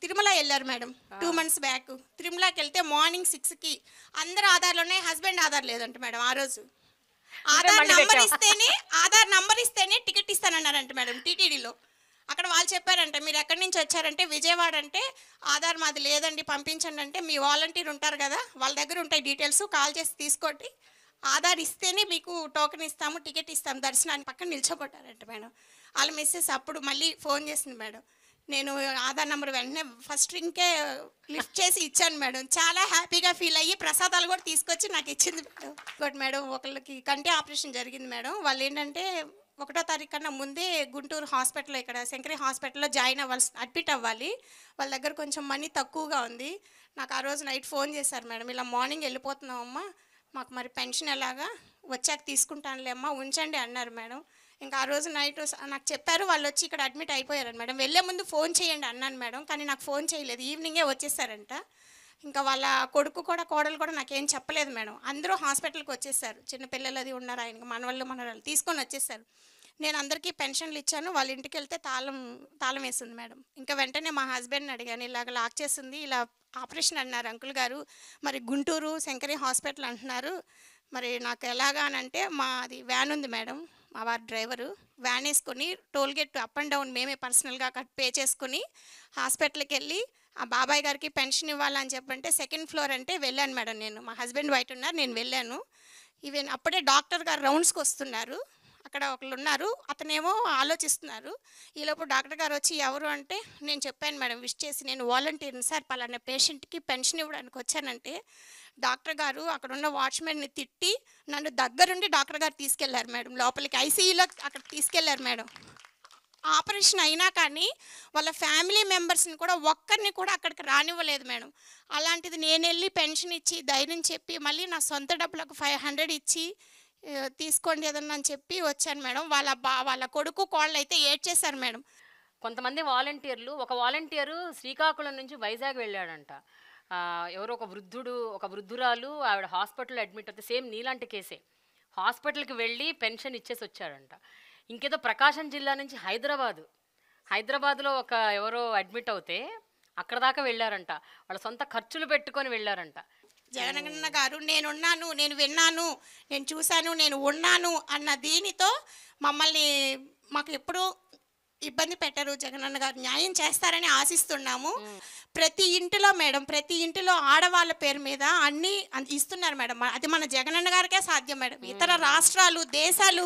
S9: తిరుమల వెళ్ళారు మేడం 2 months బ్యాక్. తిరుమలకి వెళ్తే మార్నింగ్ 6కి అందరు ఆధార్లోనే, హస్బెండ్ ఆధార్ లేదంట మేడం. ఆ రోజు ఆధార్ నంబర్ ఇస్తేనే టికెట్ ఇస్తానన్నారంట మేడం టీటీడీలో. అక్కడ వాళ్ళు చెప్పారంట, మీరు ఎక్కడి నుంచి వచ్చారంటే విజయవాడ అంటే, ఆధార్ మాది లేదండి పంపించండి అంటే, మీ వాలంటీర్ ఉంటారు కదా వాళ్ళ దగ్గర ఉంటాయి డీటెయిల్స్, కాల్ చేసి తీసుకోండి, ఆధార్ ఇస్తేనే మీకు టోకెన్ ఇస్తాము, టికెట్ ఇస్తాము దర్శనానికి పక్కన నిల్చోబట్టారంట మేడం. వాళ్ళ మిస్సెస్ అప్పుడు మళ్ళీ ఫోన్ చేసింది మేడం. నేను ఆధార్ నెంబర్ వెంటనే ఫస్ట్ రింగ్కే లిఫ్ట్ చేసి ఇచ్చాను మేడం. చాలా హ్యాపీగా ఫీల్ అయ్యి ప్రసాదాలు కూడా తీసుకొచ్చి నాకు ఇచ్చింది మేడం. ఇంకోటి మేడం, ఒకళ్ళకి కంటి ఆపరేషన్ జరిగింది మేడం. వాళ్ళు ఏంటంటే 1వ తారీఖు కన్నా ముందే గుంటూరు హాస్పిటల్లో, ఇక్కడ శంకరి హాస్పిటల్లో జాయిన్ అవ్వాల్సి, అడ్మిట్ అవ్వాలి. వాళ్ళ దగ్గర కొంచెం మనీ తక్కువగా ఉంది. నాకు ఆ రోజు నైట్ ఫోన్ చేశారు, మేడం ఇలా మార్నింగ్ వెళ్ళిపోతున్నామమ్మా, మాకు మరి పెన్షన్ ఎలాగా, వచ్చాక తీసుకుంటానులే అమ్మా, ఉంచండి అన్నారు మేడం. ఇంకా ఆ రోజు నైట్ నాకు చెప్పారు, వాళ్ళు వచ్చి ఇక్కడ అడ్మిట్ అయిపోయారు మేడం. వెళ్ళే ముందు ఫోన్ చేయండి అన్నాను మేడం, కానీ నాకు ఫోన్ చేయలేదు, ఈవినింగే వచ్చేసారంట. ఇంకా వాళ్ళ కొడుకు కూడా కోడలు కూడా నాకేం చెప్పలేదు మేడం. అందరూ హాస్పిటల్కి వచ్చేసారు, చిన్నపిల్లలు అది ఉన్నారు, ఆయనకి మనవాళ్ళు మనవాళ్ళు తీసుకొని వచ్చేసారు. నేను అందరికీ పెన్షన్లు ఇచ్చాను. వాళ్ళ ఇంటికి వెళ్తే తాళం వేసింది మేడం. ఇంకా వెంటనే మా హస్బెండ్ని అడిగాను, ఇలాగ లాక్ చేసింది, ఇలా ఆపరేషన్ అన్నారు అంకుల్ గారు, మరి గుంటూరు శంకరి హాస్పిటల్ అంటున్నారు, మరి నాకు ఎలాగా అని అంటే, మాది వ్యాన్ ఉంది మేడం, మా వారి డ్రైవరు వ్యాన్ వేసుకొని టోల్గేట్ అప్ అండ్ డౌన్ మేమే పర్సనల్గా పే చేసుకుని హాస్పిటల్కి వెళ్ళి ఆ బాబాయ్ గారికి పెన్షన్ ఇవ్వాలని చెప్పంటే 2nd ఫ్లోర్ అంటే వెళ్ళాను మేడం. నేను, మా హస్బెండ్ బయట ఉన్నారు, నేను వెళ్ళాను. ఈవెన్ అప్పుడే డాక్టర్ గారు రౌండ్స్కి వస్తున్నారు, అక్కడ ఒకళ్ళు ఉన్నారు, అతనేమో ఆలోచిస్తున్నారు. ఈలోపు డాక్టర్ గారు వచ్చి ఎవరు అంటే నేను చెప్పాను మేడం, విష్ చేసి, నేను వాలంటీర్ని సార్, పలానా పేషెంట్కి పెన్షన్ ఇవ్వడానికి వచ్చానంటే డాక్టర్ గారు అక్కడ ఉన్న వాచ్మెన్ని తిట్టి నన్ను దగ్గరుండి డాక్టర్ గారు తీసుకెళ్లారు మేడం లోపలికి, ఐసీయూలో అక్కడ తీసుకెళ్లారు మేడం. ఆపరేషన్ అయినా కానీ వాళ్ళ ఫ్యామిలీ మెంబర్స్ని కూడా ఒక్కరిని కూడా అక్కడికి రానివ్వలేదు మేడం. అలాంటిది నేను వెళ్ళి పెన్షన్ ఇచ్చి ధైర్యం చెప్పి మళ్ళీ నా సొంత డబ్బులకు 500 ఇచ్చి తీసుకోండి ఏదన్నా అని చెప్పి వచ్చాను మేడం. వాళ్ళ కొడుకు కోళ్ళు అయితే ఏడ్చేశారు మేడం.
S1: కొంతమంది వాలంటీర్లు, ఒక వాలంటీరు శ్రీకాకుళం నుంచి వైజాగ్ వెళ్ళాడంట. ఎవరో ఒక వృద్ధురాలు ఆవిడ హాస్పిటల్లో అడ్మిట్ అవుతే, సేమ్ నీలాంటి కేసే, హాస్పిటల్కి వెళ్ళి పెన్షన్ ఇచ్చేసి వచ్చాడంట. ఇంకేదో ప్రకాశం జిల్లా నుంచి హైదరాబాద్లో ఎవరో అడ్మిట్ అవుతే అక్కడ దాకా వెళ్ళారంట, వాళ్ళ సొంత ఖర్చులు పెట్టుకొని వెళ్ళారంట.
S9: జగనన్న గారు నేనున్నాను, నేను విన్నాను, నేను చూశాను, నేను ఉన్నాను అన్న దీనితో మాకు ఎప్పుడూ ఇబ్బంది పెట్టరు. జగనన్న గారు న్యాయం చేస్తారని ఆశిస్తున్నాము. ప్రతి ఇంటిలో మేడం, ప్రతి ఇంటిలో ఆడవాళ్ళ పేరు మీద అన్నీ ఇస్తున్నారు మేడం. అది మన జగనన్న గారికే సాధ్యం మేడం. ఇతర రాష్ట్రాలు, దేశాలు,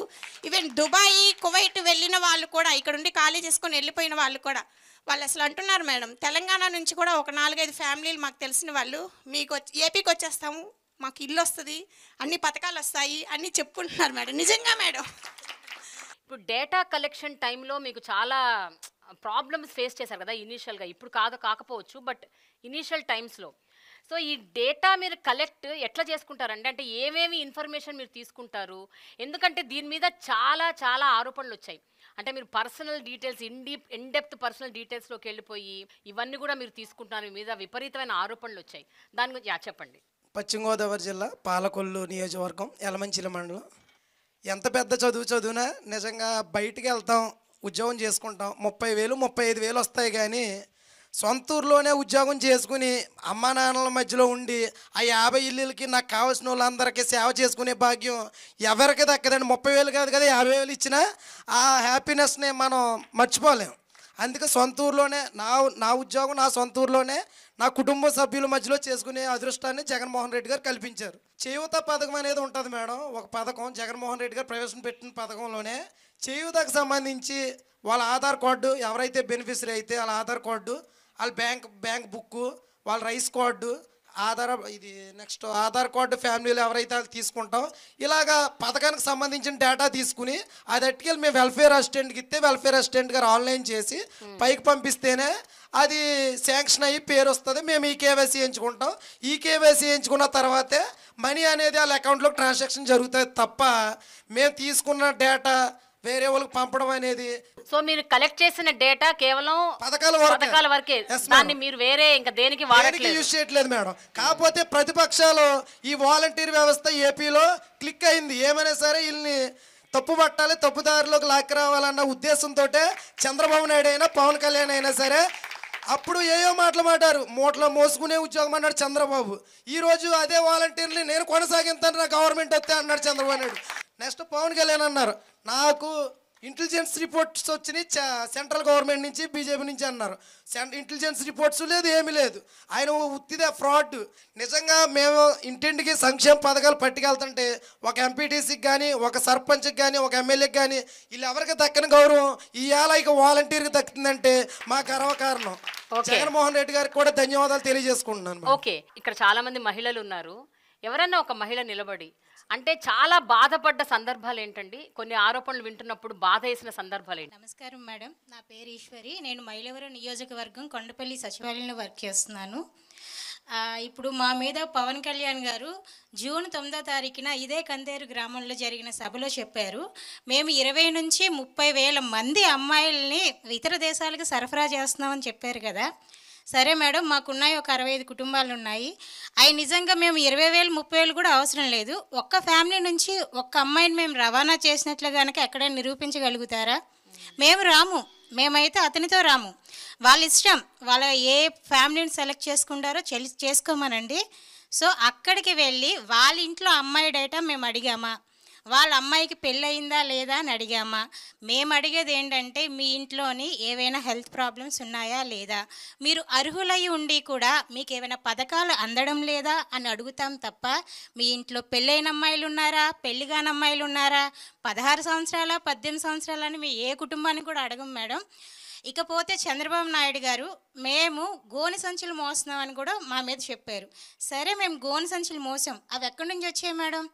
S9: ఈవెన్ దుబాయ్, కువైట్ వెళ్ళిన వాళ్ళు కూడా, ఇక్కడ ఉండి ఖాళీ చేసుకొని వెళ్ళిపోయిన వాళ్ళు కూడా, వాళ్ళు అసలు అంటున్నారు మేడం, తెలంగాణ నుంచి కూడా ఒక 4-5 ఫ్యామిలీలు మాకు తెలిసిన వాళ్ళు, మీకు ఏపీకి వచ్చేస్తాము, మాకు ఇల్లు వస్తుంది, అన్ని పథకాలు వస్తాయి అన్నీ చెప్పుకుంటున్నారు మేడం. నిజంగా మేడం,
S1: ఇప్పుడు డేటా కలెక్షన్ టైంలో మీకు చాలా ప్రాబ్లమ్స్ ఫేస్ చేశారు కదా ఇనీషియల్గా, ఇప్పుడు కాకపోవచ్చు, బట్ ఇనీషియల్ టైమ్స్లో. సో ఈ డేటా మీరు కలెక్ట్ ఎట్లా చేసుకుంటారండి? అంటే ఏమేమి ఇన్ఫర్మేషన్ మీరు తీసుకుంటారు? ఎందుకంటే దీని మీద చాలా ఆరోపణలు వచ్చాయి. అంటే మీరు పర్సనల్ డీటెయిల్స్, ఇన్డెప్త్ పర్సనల్ డీటెయిల్స్లోకి వెళ్ళిపోయి ఇవన్నీ కూడా మీరు తీసుకుంటున్నారు, మీ మీద విపరీతమైన ఆరోపణలు వచ్చాయి. దాని గురించి చెప్పండి.
S10: పశ్చిమ గోదావరి జిల్లా పాలకొల్లు నియోజకవర్గం యలమంచిలి మండలం. ఎంత పెద్ద చదివినా నిజంగా బయటికి వెళ్తాం, ఉద్యోగం చేసుకుంటాం, 30,000 35,000 వస్తాయి, కానీ సొంత ఊర్లోనే ఉద్యోగం చేసుకుని అమ్మా నాన్నల మధ్యలో ఉండి ఆ 50 ఇల్లులకి నాకు కావాల్సిన వాళ్ళందరికీ సేవ చేసుకునే భాగ్యం ఎవరికి దక్కదండి. 30,000 కాదు కదా, 50,000 ఇచ్చినా ఆ హ్యాపీనెస్ని మనం మర్చిపోలేం. అందుకే సొంత ఊర్లోనే నా ఉద్యోగం నా సొంత ఊర్లోనే నా కుటుంబ సభ్యుల మధ్యలో చేసుకునే అదృష్టాన్ని జగన్మోహన్ రెడ్డి గారు కల్పించారు. చేయూత పథకం అనేది ఉంటుంది మేడం, ఒక పథకం జగన్మోహన్ రెడ్డి గారు ప్రవేశపెట్టిన పథకంలోనే చేయూతకు సంబంధించి వాళ్ళ ఆధార్ కార్డు, ఎవరైతే బెనిఫిషరీ అయితే వాళ్ళ ఆధార్ కార్డు, వాళ్ళ బ్యాంక్ బుక్, వాళ్ళ రైస్ కార్డు, ఆధార్ కార్డు ఫ్యామిలీలో ఎవరైతే వాళ్ళు తీసుకుంటాం, ఇలాగా పథకానికి సంబంధించిన డేటా తీసుకుని అది అట్టుకెళ్ళి మేము వెల్ఫేర్ అసిస్టెంట్కి ఇస్తే వెల్ఫేర్ అసిస్టెంట్ గారు ఆన్లైన్ చేసి పైకి పంపిస్తేనే అది శాంక్షన్ అయ్యి పేరు వస్తుంది. మేము ఈ కేవైసీ ఎంచుకుంటాం. ఈ కేవైసీ ఎంచుకున్న తర్వాతే మనీ అనేది వాళ్ళ అకౌంట్లోకి ట్రాన్సాక్షన్ జరుగుతుంది తప్ప మేము తీసుకున్న డేటా వేరే వాళ్ళకి పంపడం అనేది.
S1: సో మీరు కలెక్ట్ చేసిన డేటా కేవలం పథకాల వరకే, దాన్ని మీరు వేరే ఇంకా దేనికి
S10: యూజ్ చేయట్లేదు మేడం. కాకపోతే ప్రతిపక్షాలు ఈ వాలంటీర్ వ్యవస్థ ఏపీలో క్లిక్ అయింది, ఏమైనా సరే వీళ్ళని తప్పు పట్టాలి, తప్పుదారిలోకి లాక్కి రావాలన్న ఉద్దేశంతో చంద్రబాబు నాయుడు అయినా పవన్ కళ్యాణ్ అయినా సరే అప్పుడు ఏయో మాటలు మాట్లాడారు, మూటలో మోసుకునే ఉద్యోగం అన్నాడు చంద్రబాబు. ఈరోజు అదే వాలంటీర్ని నేను కొనసాగిస్తాను, నా గవర్నమెంట్ వస్తే అన్నాడు చంద్రబాబు నాయుడు. నెక్స్ట్ పవన్ కళ్యాణ్ అన్నారు, నాకు ఇంటెలిజెన్స్ రిపోర్ట్స్ వచ్చినాయి సెంట్రల్ గవర్నమెంట్ నుంచి, బీజేపీ నుంచి అన్నారు. ఇంటెలిజెన్స్ రిపోర్ట్స్ లేదు, ఏమీ లేదు. ఆయన ఉత్తిదే ఫ్రాడ్. నిజంగా మేము ఇంటింటికి సంక్షేమ పథకాలు పట్టుకెళ్తుంటే ఒక ఎంపీటీసీకి కానీ, ఒక సర్పంచ్కి కానీ, ఒక ఎమ్మెల్యేకి కానీ వీళ్ళు ఎవరికి దక్కని గౌరవం ఇవాళ ఇక వాలంటీర్కి దక్కిందంటే మా గర్వకారణం. జగన్మోహన్ రెడ్డి గారికి కూడా ధన్యవాదాలు తెలియజేసుకుంటున్నాను.
S1: ఓకే, ఇక్కడ చాలా మంది మహిళలు ఉన్నారు. ఎవరన్నా ఒక మహిళ నిలబడి అంటే చాలా బాధపడ్డ సందర్భాలు ఏంటండి? కొన్ని ఆరోపణలు వింటున్నప్పుడు బాధ వేసిన సందర్భాలు ఏంటి?
S11: నమస్కారం మేడం, నా పేరు ఈశ్వరి. నేను మైలవరం నియోజకవర్గం కొండపల్లి సచివాలయంలో వర్క్ చేస్తున్నాను. ఇప్పుడు మా మీద పవన్ కళ్యాణ్ గారు జూన్ 9వ తారీఖున ఇదే కందేరు గ్రామంలో జరిగిన సభలో చెప్పారు, మేము 20 నుంచి 30 వేల మంది అమ్మాయిల్ని ఇతర దేశాలకు సరఫరా చేస్తున్నామని చెప్పారు కదా. సరే మేడం, మాకున్నాయి ఒక 65 కుటుంబాలు ఉన్నాయి. అవి నిజంగా మేము 20,000 30,000 కూడా అవసరం లేదు. ఒక్క ఫ్యామిలీ నుంచి ఒక్క అమ్మాయిని మేము రవాణా చేసినట్లు కనుక ఎక్కడైనా నిరూపించగలుగుతారా? మేము రాము, మేమైతే అతనితో రాము. వాళ్ళ ఇష్టం, వాళ్ళ ఏ ఫ్యామిలీని సెలెక్ట్ చేసుకుంటారో చేసుకోమనండి. సో అక్కడికి వెళ్ళి వాళ్ళ ఇంట్లో అమ్మాయి డేటా మేము అడిగామా, వాళ్ళ అమ్మాయికి పెళ్ళయిందా లేదా అని అడిగామా? మేము అడిగేది ఏంటంటే మీ ఇంట్లోని ఏవైనా హెల్త్ ప్రాబ్లమ్స్ ఉన్నాయా లేదా, మీరు అర్హులై ఉండి కూడా మీకు ఏమైనా పథకాలు అందడం లేదా అని అడుగుతాం తప్ప మీ ఇంట్లో పెళ్ళైన అమ్మాయిలు ఉన్నారా, పెళ్లి కాని అమ్మాయిలు ఉన్నారా, 16 సంవత్సరాల 18 సంవత్సరాలని మీ ఏ కుటుంబాన్ని కూడా అడగం మేడం. ఇకపోతే చంద్రబాబు నాయుడు గారు మేము గోనె సంచులు మోస్తున్నామని కూడా మా మీద చెప్పారు. సరే, మేము గోనె సంచులు మోసాం, అవి ఎక్కడి నుంచి వచ్చాయి మేడం?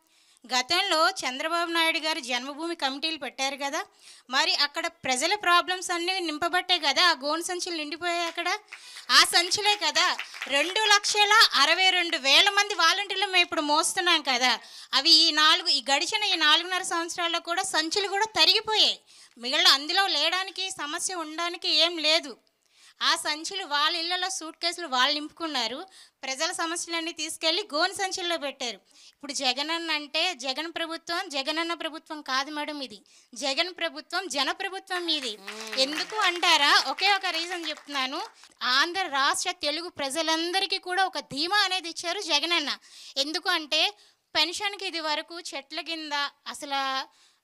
S11: గతంలో చంద్రబాబు నాయుడు గారు జన్మభూమి కమిటీలు పెట్టారు కదా, మరి అక్కడ ప్రజల ప్రాబ్లమ్స్ అన్నీ నింపబట్టే కదా ఆ గోను సంచులు నిండిపోయాయి. అక్కడ ఆ సంచులే కదా 2,62,000 మంది వాలంటీర్లు మేము ఇప్పుడు మోస్తున్నాం కదా. అవి ఈ గడిచిన 4.5 సంవత్సరాల్లో కూడా సంచులు కూడా తరిగిపోయాయి. మిగిలిన అందులో లేడానికి సమస్య ఉండడానికి ఏం లేదు. ఆ సంచులు వాళ్ళ ఇళ్లలో సూట్ కేసులు వాళ్ళు నింపుకున్నారు, ప్రజల సమస్యలన్నీ తీసుకెళ్ళి గోను సంచుల్లో పెట్టారు. ఇప్పుడు జగనన్న అంటే జగన్ ప్రభుత్వం జగనన్న ప్రభుత్వం కాదు మేడం, ఇది జగన్ ప్రభుత్వం జన ప్రభుత్వం ఇది. ఎందుకు అంటారా? ఒకే ఒక రీజన్ చెప్తున్నాను. ఆంధ్ర రాష్ట్ర తెలుగు ప్రజలందరికీ కూడా ఒక ధీమా అనేది ఇచ్చారు జగనన్న. ఎందుకు అంటే పెన్షన్కి ఇది వరకు చెట్ల కింద అసలు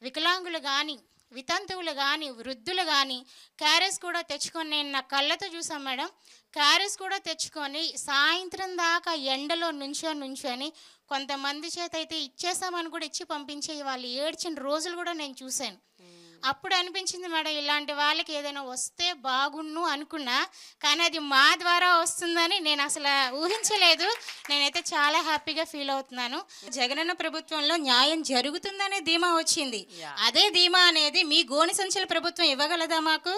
S11: వికలాంగులు కానీ వితంతువులు కానీ వృద్ధులు కానీ క్యారేజ్ కూడా తెచ్చుకొని, నేను నా కళ్ళతో చూసాను మేడం, క్యారేజ్ కూడా తెచ్చుకొని సాయంత్రం దాకా ఎండలో నుంచొని కొంతమంది చేత అయితే ఇచ్చేసామని కూడా ఇచ్చి పంపించే వాళ్ళు ఏడ్చిన రోజులు కూడా నేను చూశాను. అప్పుడు అనిపించింది మేడం, ఇలాంటి వాళ్ళకి ఏదైనా వస్తే బాగుండు అనుకున్నా, కానీ అది మా ద్వారా వస్తుందని నేను అసలు ఊహించలేదు. నేనైతే చాలా హ్యాపీగా ఫీల్ అవుతున్నాను. జగనన్న ప్రభుత్వంలో న్యాయం జరుగుతుందనే ధీమా వచ్చింది. అదే ధీమా అనేది మీ గోని సంచుల ప్రభుత్వం ఇవ్వగలదా మాకు?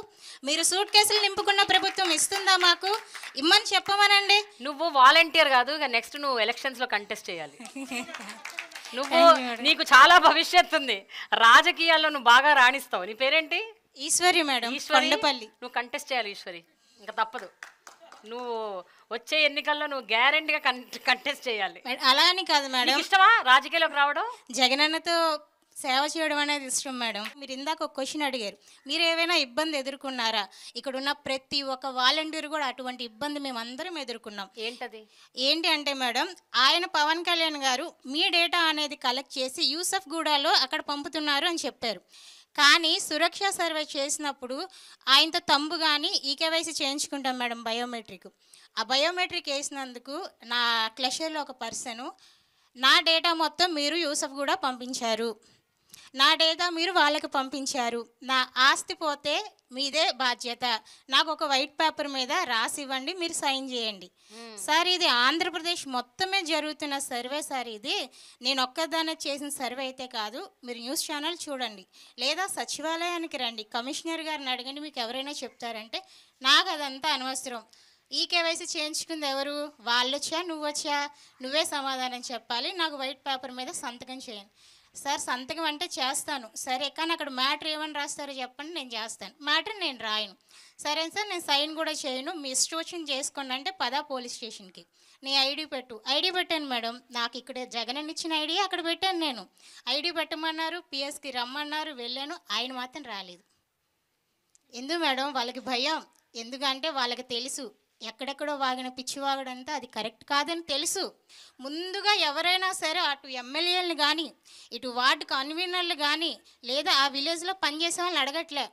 S11: మీరు సూట్ కేసులు నింపుకున్న ప్రభుత్వం ఇస్తుందా మాకు? ఇమ్మని చెప్పమనండి.
S1: నువ్వు వాలంటీర్ కాదు, ఇక నెక్స్ట్ నువ్వు ఎలక్షన్స్లో కంటెస్ట్ చేయాలి. నువ్వు నీకు చాలా భవిష్యత్తు ఉంది, రాజకీయాల్లో నువ్వు బాగా రాణిస్తావు. నీ పేరేంటి?
S11: ఈశ్వరి మేడం, కొండపల్లి.
S1: నువ్వు కంటెస్ట్ చేయాలి ఈశ్వరి, ఇంకా తప్పదు. నువ్వు వచ్చే ఎన్నికల్లో నువ్వు గ్యారెంటీగా కంటెస్ట్ చేయాలి.
S11: అలా అని కాదు మేడం,
S1: ఇష్టమా రాజకీయాల్లోకి రావడం?
S11: జగనన్నతో సేవ చేయడం అనేది ఇష్టం మేడం. మీరు ఇందాక ఒక క్వశ్చన్ అడిగారు, మీరు ఏమైనా ఇబ్బంది ఎదుర్కొన్నారా? ఇక్కడ ఉన్న ప్రతి ఒక్క వాలంటీర్ కూడా అటువంటి ఇబ్బంది మేము అందరం ఎదుర్కొన్నాం. ఏంటి అంటే మేడం, ఆయన పవన్ కళ్యాణ్ గారు మీ డేటా అనేది కలెక్ట్ చేసి యూసఫ్ గూడాలో అక్కడ పంపుతున్నారు అని చెప్పారు. కానీ సురక్ష సర్వే చేసినప్పుడు ఆయనతో తంబు కానీ ఈకేవైసీ చేయించుకుంటాం మేడం, బయోమెట్రిక్. ఆ బయోమెట్రిక్ వేసినందుకు నా క్లషర్లో ఒక పర్సను నా డేటా మొత్తం మీరు యూసఫ్ కూడా పంపించారు, నా డేటా మీరు వాళ్ళకి పంపించారు, నా ఆస్తి పోతే మీదే బాధ్యత, నాకు ఒక వైట్ పేపర్ మీద రాసి ఇవ్వండి, మీరు సైన్ చేయండి. సార్ ఇది ఆంధ్రప్రదేశ్ మొత్తమే జరుగుతున్న సర్వే సార్, ఇది నేను ఒక్కదానే చేసిన సర్వే అయితే కాదు. మీరు న్యూస్ ఛానల్ చూడండి, లేదా సచివాలయానికి రండి, కమిషనర్ గారిని అడగండి, మీకు ఎవరైనా చెప్తారంటే. నాకు అదంతా అనవసరం. ఈ కేవైసీ చేయించుకుంది ఎవరు? వాళ్ళు వచ్చా నువ్వు వచ్చా? నువ్వే సమాధానం చెప్పాలి. నాకు వైట్ పేపర్ మీద సంతకం చేయండి. సార్ సంతకం అంటే చేస్తాను, సరే కానీ అక్కడ మ్యాటర్ ఏమని రాస్తారో చెప్పండి, నేను చేస్తాను. మ్యాటర్ నేను రాయను. సరే సార్ నేను సైన్ కూడా చేయను, మీ ఇష్టం చేసుకోండి అంటే పదా పోలీస్ స్టేషన్కి, నీ ఐడి పెట్టు. ఐడి పెట్టాను మేడం, నాకు ఇక్కడ జగన్ ఇచ్చిన ఐడి అక్కడ పెట్టాను. నేను ఐడి పెట్టమన్నారు, పిఎస్కి రమ్మన్నారు, వెళ్ళాను, ఆయన మాత్రం రాలేదు. ఎందుకు మేడం? వాళ్ళకి భయం. ఎందుకంటే వాళ్ళకి తెలుసు ఎక్కడెక్కడో వాగిన పిచ్చివాగడంతా అది కరెక్ట్ కాదని తెలుసు. ముందుగా ఎవరైనా సరే అటు ఎమ్మెల్యేలను కానీ ఇటు వార్డు కన్వీనర్లు కానీ లేదా ఆ విలేజ్లో పనిచేసే వాళ్ళని అడగట్లే,